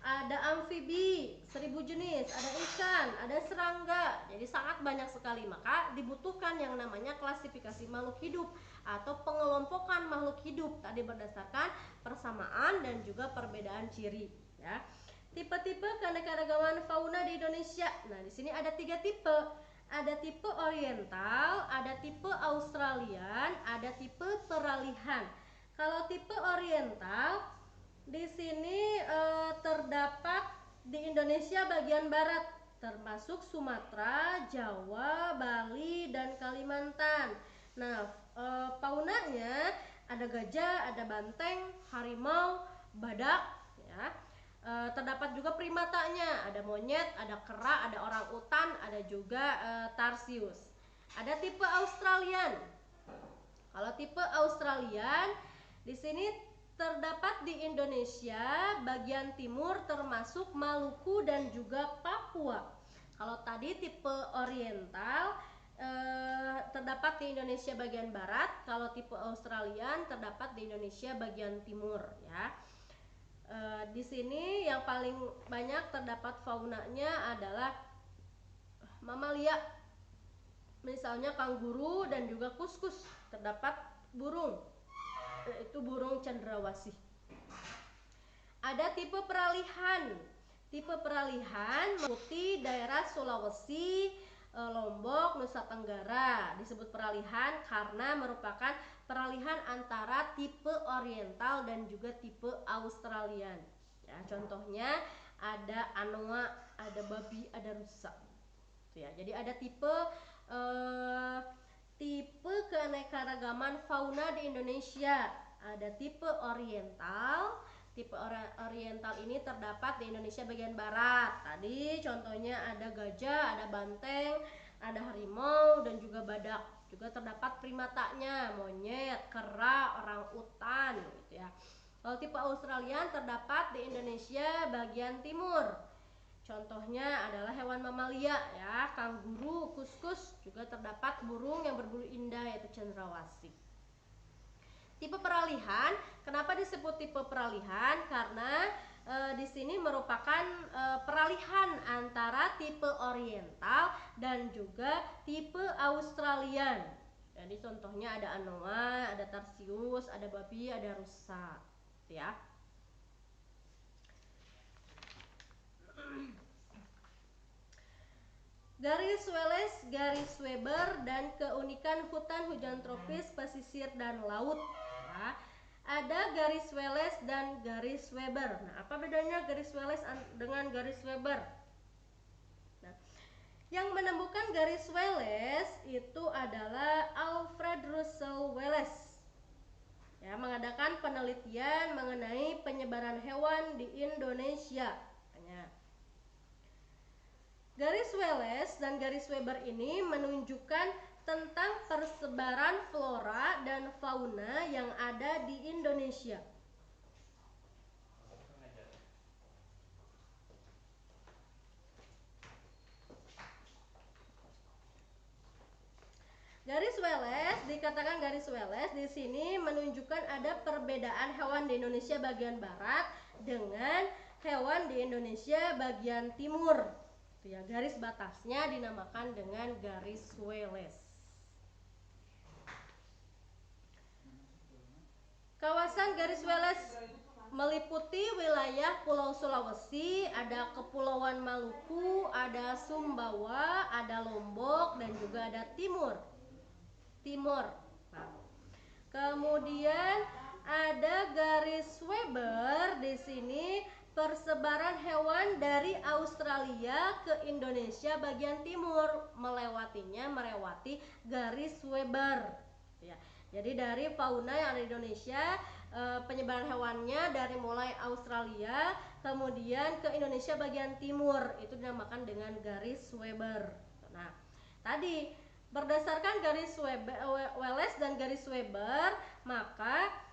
Ada amfibi 1.000 jenis, ada ikan, ada serangga, jadi sangat banyak sekali. Maka dibutuhkan yang namanya klasifikasi makhluk hidup atau pengelompokan makhluk hidup tadi berdasarkan persamaan dan juga perbedaan ciri, ya. Tipe-tipe keanekaragaman fauna di Indonesia. Nah, di sini ada 3 tipe. Ada tipe oriental, ada tipe australian, ada tipe peralihan. Kalau tipe oriental di sini terdapat di Indonesia bagian barat, termasuk Sumatera, Jawa, Bali, dan Kalimantan. Nah, faunanya ada gajah, ada banteng, harimau, badak, ya. Terdapat juga primatanya, ada monyet, ada kera, ada orang utan, ada juga tarsius. Ada tipe Australian. Kalau tipe Australian di sini terdapat di Indonesia bagian timur termasuk Maluku dan juga Papua. Kalau tadi tipe oriental terdapat di Indonesia bagian barat, kalau tipe Australian terdapat di Indonesia bagian timur, ya. Di sini yang paling banyak terdapat faunanya adalah mamalia, misalnya kanguru dan juga kuskus. Terdapat burung, yaitu burung cendrawasih. Ada tipe peralihan. Tipe peralihan meliputi daerah Sulawesi, Lombok, Nusa Tenggara. Disebut peralihan karena merupakan peralihan antara tipe oriental dan juga tipe Australian. Ya, contohnya ada anoa, ada babi, ada rusa. Ya, jadi ada tipe keanekaragaman fauna di Indonesia. Ada tipe oriental. Tipe oriental ini terdapat di Indonesia bagian barat. Tadi contohnya ada gajah, ada banteng, ada harimau dan juga badak. Juga terdapat primatanya, monyet, kera, orangutan gitu ya. Kalau tipe Australian terdapat di Indonesia bagian timur. Contohnya adalah hewan mamalia ya, kanguru, kuskus, juga terdapat burung yang berbulu indah yaitu cendrawasih. Tipe peralihan, kenapa disebut tipe peralihan? Karena di sini merupakan peralihan antara tipe oriental dan juga tipe Australian. Jadi contohnya ada anoa, ada tarsius, ada babi, ada rusa, ya. Garis Wallace, garis Weber, dan keunikan hutan hujan tropis, pesisir, dan laut. Ya. Ada garis Wallace dan garis Weber. Nah, apa bedanya garis Wallace dengan garis Weber? Nah, yang menemukan garis Wallace itu adalah Alfred Russel Wallace. Ya, mengadakan penelitian mengenai penyebaran hewan di Indonesia. Garis Wallace dan garis Weber ini menunjukkan tentang persebaran flora dan fauna yang ada di Indonesia. Garis Wallace, dikatakan garis Wallace di sini menunjukkan ada perbedaan hewan di Indonesia bagian barat dengan hewan di Indonesia bagian timur. Ya, garis batasnya dinamakan dengan garis Wallace. Kawasan garis Wallace meliputi wilayah Pulau Sulawesi, ada Kepulauan Maluku, ada Sumbawa, ada Lombok, dan juga ada Timur. Nah, kemudian ada garis Weber di sini. Persebaran hewan dari Australia ke Indonesia bagian timur melewati garis Weber. Ya, jadi dari fauna yang ada di Indonesia, penyebaran hewannya dari mulai Australia kemudian ke Indonesia bagian timur itu dinamakan dengan garis Weber. Nah, tadi berdasarkan garis Wallace dan garis Weber, maka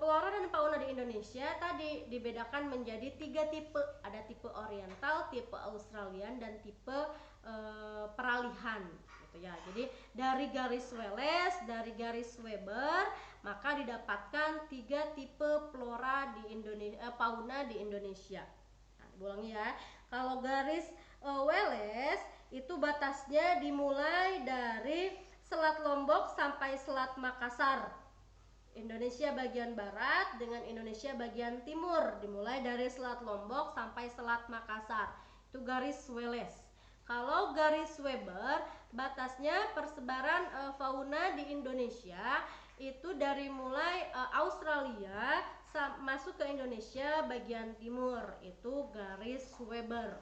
flora dan fauna di Indonesia tadi dibedakan menjadi 3 tipe. Ada tipe oriental, tipe Australian, dan tipe peralihan gitu ya. Jadi dari garis Wallace, dari garis Weber, maka didapatkan 3 tipe flora di Indonesia, fauna di Indonesia. Nah, ulangi ya. Kalau garis Wallace itu batasnya dimulai dari Selat Lombok sampai Selat Makassar. Indonesia bagian barat dengan Indonesia bagian timur, dimulai dari Selat Lombok sampai Selat Makassar. Itu garis Wallace. Kalau garis Weber, batasnya persebaran fauna di Indonesia itu dari mulai Australia masuk ke Indonesia bagian timur, itu garis Weber.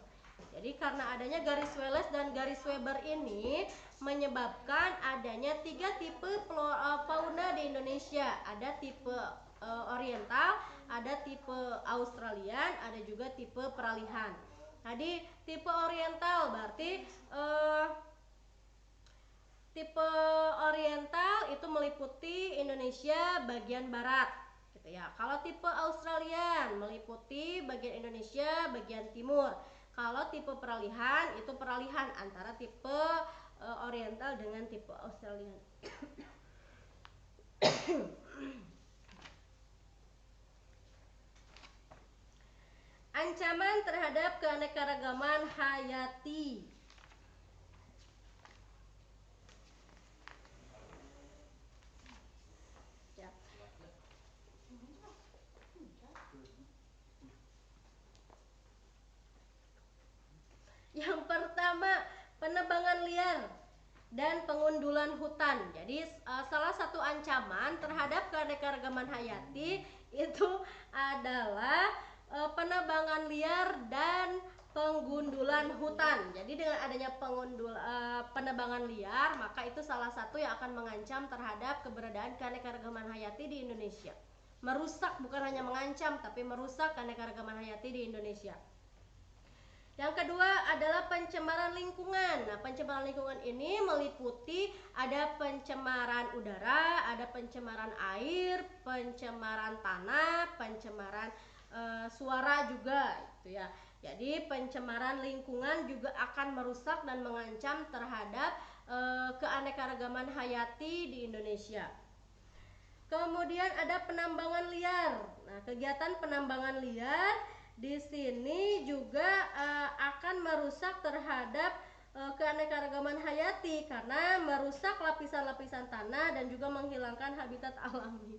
Jadi karena adanya garis Wallace dan garis Weber ini menyebabkan adanya 3 tipe fauna di Indonesia. Ada tipe oriental, ada tipe Australian, ada juga tipe peralihan. Tadi tipe oriental berarti tipe oriental itu meliputi Indonesia bagian barat gitu ya. Kalau tipe Australian meliputi bagian Indonesia bagian timur. Kalau tipe peralihan itu peralihan antara tipe oriental dengan tipe Australian. Ancaman terhadap keanekaragaman hayati. Ya. penebangan liar dan pengundulan hutan. Jadi salah satu ancaman terhadap keanekaragaman hayati itu adalah penebangan liar dan penggundulan hutan. Jadi dengan adanya penebangan liar, maka itu salah satu yang akan mengancam terhadap keberadaan keanekaragaman hayati di Indonesia. Merusak, bukan hanya mengancam, tapi merusak keanekaragaman hayati di Indonesia. Yang kedua adalah pencemaran lingkungan. Nah, pencemaran lingkungan ini meliputi ada pencemaran udara, ada pencemaran air, pencemaran tanah, pencemaran suara juga, gitu ya. Jadi pencemaran lingkungan juga akan merusak dan mengancam terhadap keanekaragaman hayati di Indonesia. Kemudian ada penambangan liar. Nah, kegiatan penambangan liar di sini juga akan merusak terhadap keanekaragaman hayati karena merusak lapisan-lapisan tanah dan juga menghilangkan habitat alami.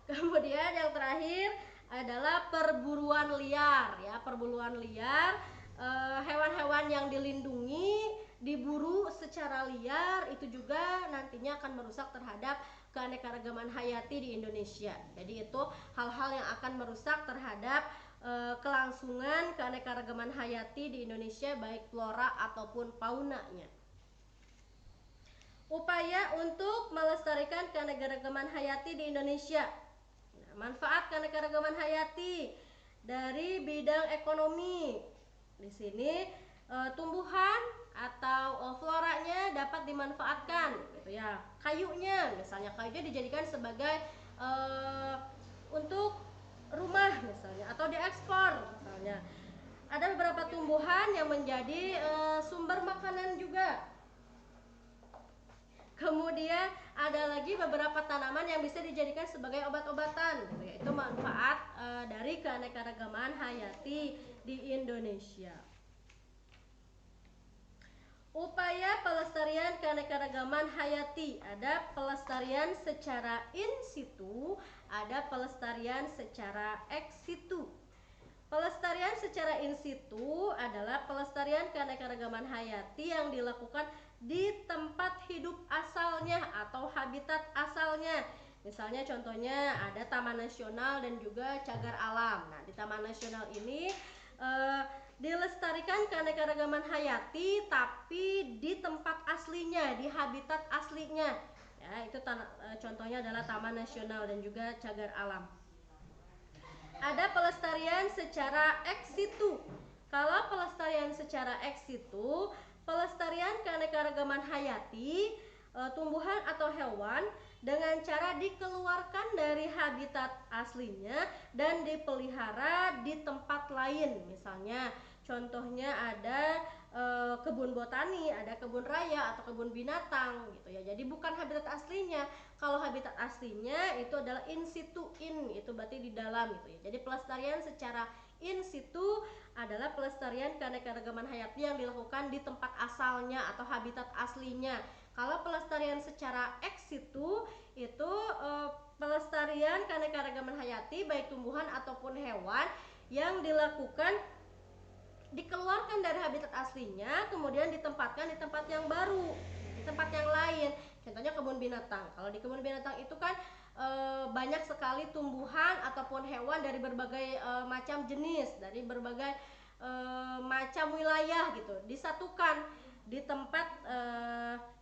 Kemudian yang terakhir adalah perburuan liar, ya. Perburuan liar, hewan-hewan yang dilindungi diburu secara liar, itu juga nantinya akan merusak terhadap keanekaragaman hayati di Indonesia. Jadi itu hal-hal yang akan merusak terhadap kelangsungan keanekaragaman hayati di Indonesia, baik flora ataupun faunanya. Upaya untuk melestarikan keanekaragaman hayati di Indonesia. Nah, manfaat keanekaragaman hayati dari bidang ekonomi. Di sini tumbuhan atau floranya dapat dimanfaatkan, gitu ya. Kayunya, misalnya kayunya dijadikan sebagai untuk rumah misalnya, atau diekspor misalnya. Ada beberapa tumbuhan yang menjadi sumber makanan juga. Kemudian ada lagi beberapa tanaman yang bisa dijadikan sebagai obat-obatan, gitu, yaitu manfaat dari keanekaragaman hayati di Indonesia. Upaya pelestarian keanekaragaman hayati, ada pelestarian secara in situ, ada pelestarian secara ex situ. Pelestarian secara in situ adalah pelestarian keanekaragaman hayati yang dilakukan di tempat hidup asalnya atau habitat asalnya. Misalnya contohnya ada Taman Nasional dan juga cagar alam. Nah, di Taman Nasional ini dilestarikan keanekaragaman hayati tapi di tempat aslinya, di habitat aslinya. Ya, itu contohnya adalah Taman Nasional dan juga cagar alam. Ada pelestarian secara ex situ. Kalau pelestarian secara ex situ, pelestarian keanekaragaman hayati tumbuhan atau hewan dengan cara dikeluarkan dari habitat aslinya dan dipelihara di tempat lain. Misalnya contohnya ada kebun botani, ada kebun raya atau kebun binatang, gitu ya. Jadi bukan habitat aslinya. Kalau habitat aslinya itu adalah in situ, itu berarti di dalam, gitu ya. Jadi pelestarian secara in situ adalah pelestarian keanekaragaman hayati yang dilakukan di tempat asalnya atau habitat aslinya. Kalau pelestarian secara ex situ itu pelestarian keanekaragaman hayati baik tumbuhan ataupun hewan yang dilakukan dikeluarkan dari habitat aslinya kemudian ditempatkan di tempat yang baru, di tempat yang lain. Contohnya kebun binatang. Kalau di kebun binatang itu kan banyak sekali tumbuhan ataupun hewan dari berbagai macam jenis, dari berbagai macam wilayah, gitu, disatukan di tempat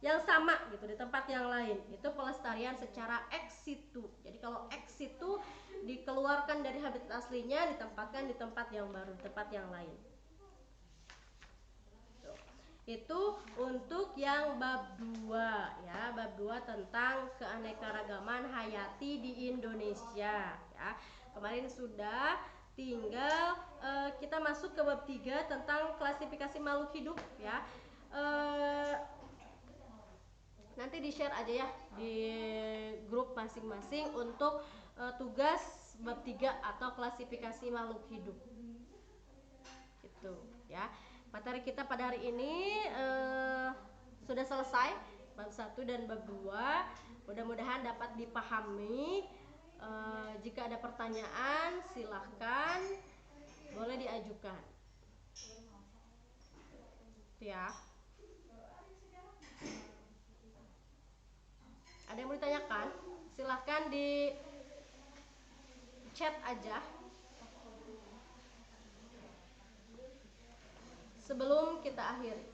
yang sama, gitu, di tempat yang lain. Itu pelestarian secara ex situ. Jadi kalau ex situ dikeluarkan dari habitat aslinya, ditempatkan di tempat yang baru, tempat yang lain. Itu untuk yang bab 2, ya, bab 2 tentang keanekaragaman hayati di Indonesia, ya. Kemarin sudah, tinggal kita masuk ke bab 3 tentang klasifikasi makhluk hidup, ya. Nanti di-share aja ya di grup masing-masing untuk tugas bab 3 atau klasifikasi makhluk hidup. Gitu, ya. Materi kita pada hari ini sudah selesai bab 1 dan bab 2. Mudah-mudahan dapat dipahami. Jika ada pertanyaan silahkan boleh diajukan ya. Ada yang mau ditanyakan? Silahkan di chat aja sebelum kita akhiri.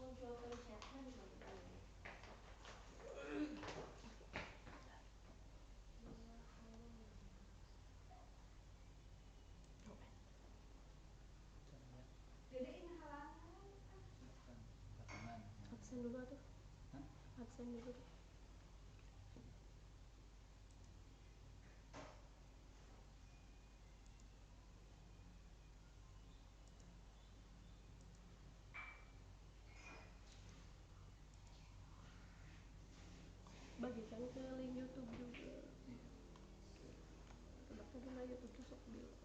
Muncul pencetnya di mana? Absen dulu tuh. Absen dulu. Bagikan ke link YouTube juga. Tidak tadi lah YouTube tuh sok bilang.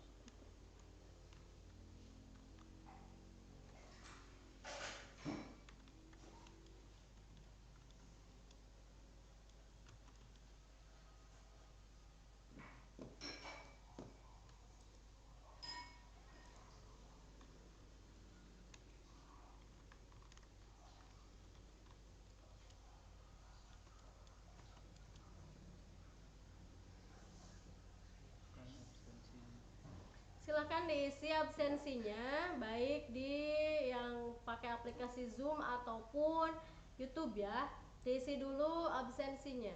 Silakan diisi absensinya baik di yang pakai aplikasi Zoom ataupun YouTube ya. Diisi dulu absensinya.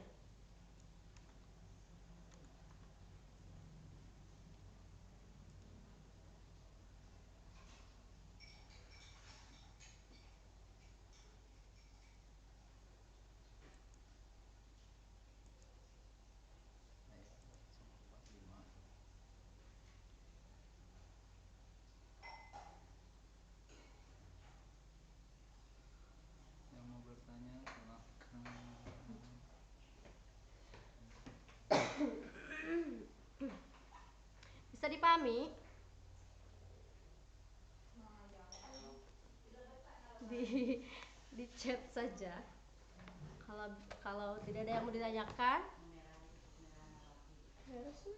Yang mau bertanya silakan. Bisa dipahami? Di chat saja. Kalau tidak ada yang mau ditanyakan, beres nih.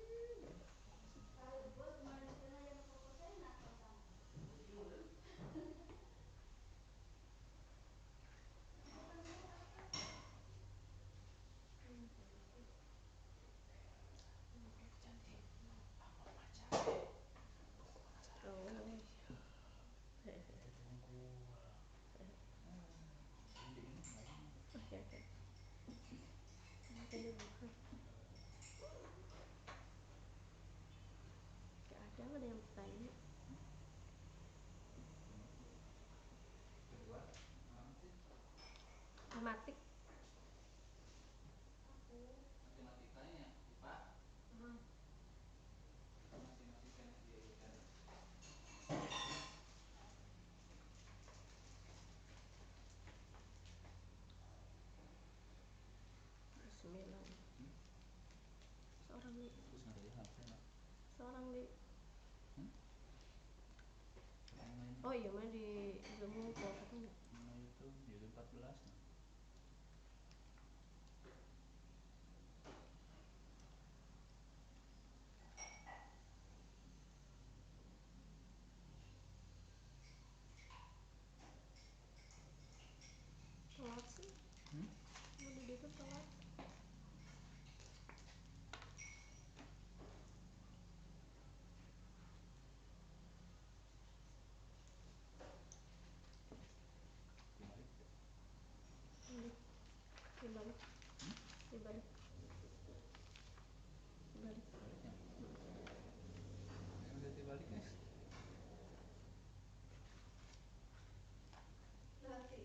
Oke, oke. Ini bukan. Gak ada, nggak ada yang bertanya. Kedua, mana sih? Matik. Matematikanya, IPA. Matematikanya diajukan. Sembilan. Seorang di. Terus nggak ada HP lah. Seorang di. Yang lain. Oh iya mah di Zoom ngumpul katanya. Mana YouTube? YouTube 14. Telat sih. Udah itu telat. Dibalik. Dibalik. Dibalik. Dibalik. Dibalik. Baliknya. Yang udah dibaliknya. Nanti.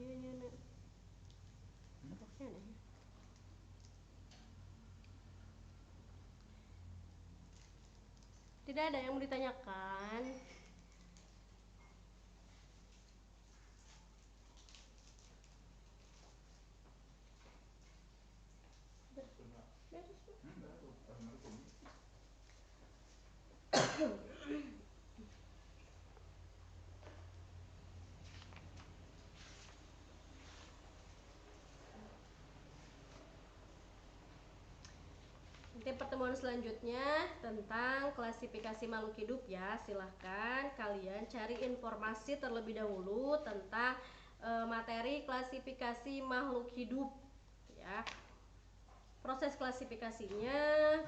Iya nih. Pokoknya ada ya. Tidak ada yang mau ditanyakan? Nanti pertemuan selanjutnya tentang klasifikasi makhluk hidup ya. Silahkan kalian cari informasi terlebih dahulu tentang materi klasifikasi makhluk hidup ya. Proses klasifikasinya,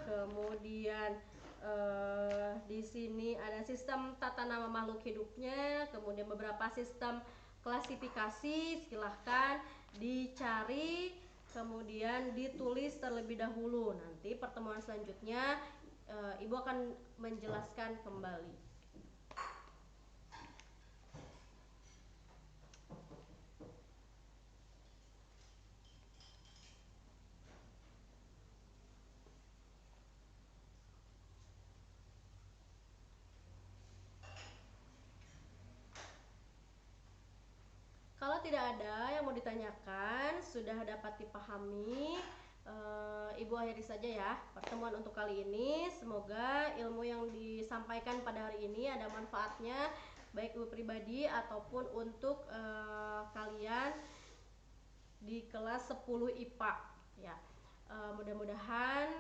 kemudian di sini ada sistem tata nama makhluk hidupnya, kemudian beberapa sistem klasifikasi. Silahkan dicari, kemudian ditulis terlebih dahulu. Nanti pertemuan selanjutnya Ibu akan menjelaskan kembali. Kalau tidak ada yang mau ditanyakan, sudah dapat dipahami, Ibu akhiri saja ya pertemuan untuk kali ini. Semoga ilmu yang disampaikan pada hari ini ada manfaatnya, baik Ibu pribadi ataupun untuk kalian di kelas 10 IPA ya. Mudah-mudahan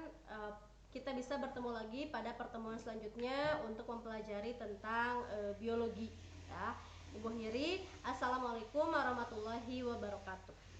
kita bisa bertemu lagi pada pertemuan selanjutnya untuk mempelajari tentang biologi ya. Ibu akhiri, assalamualaikum warahmatullahi wabarakatuh.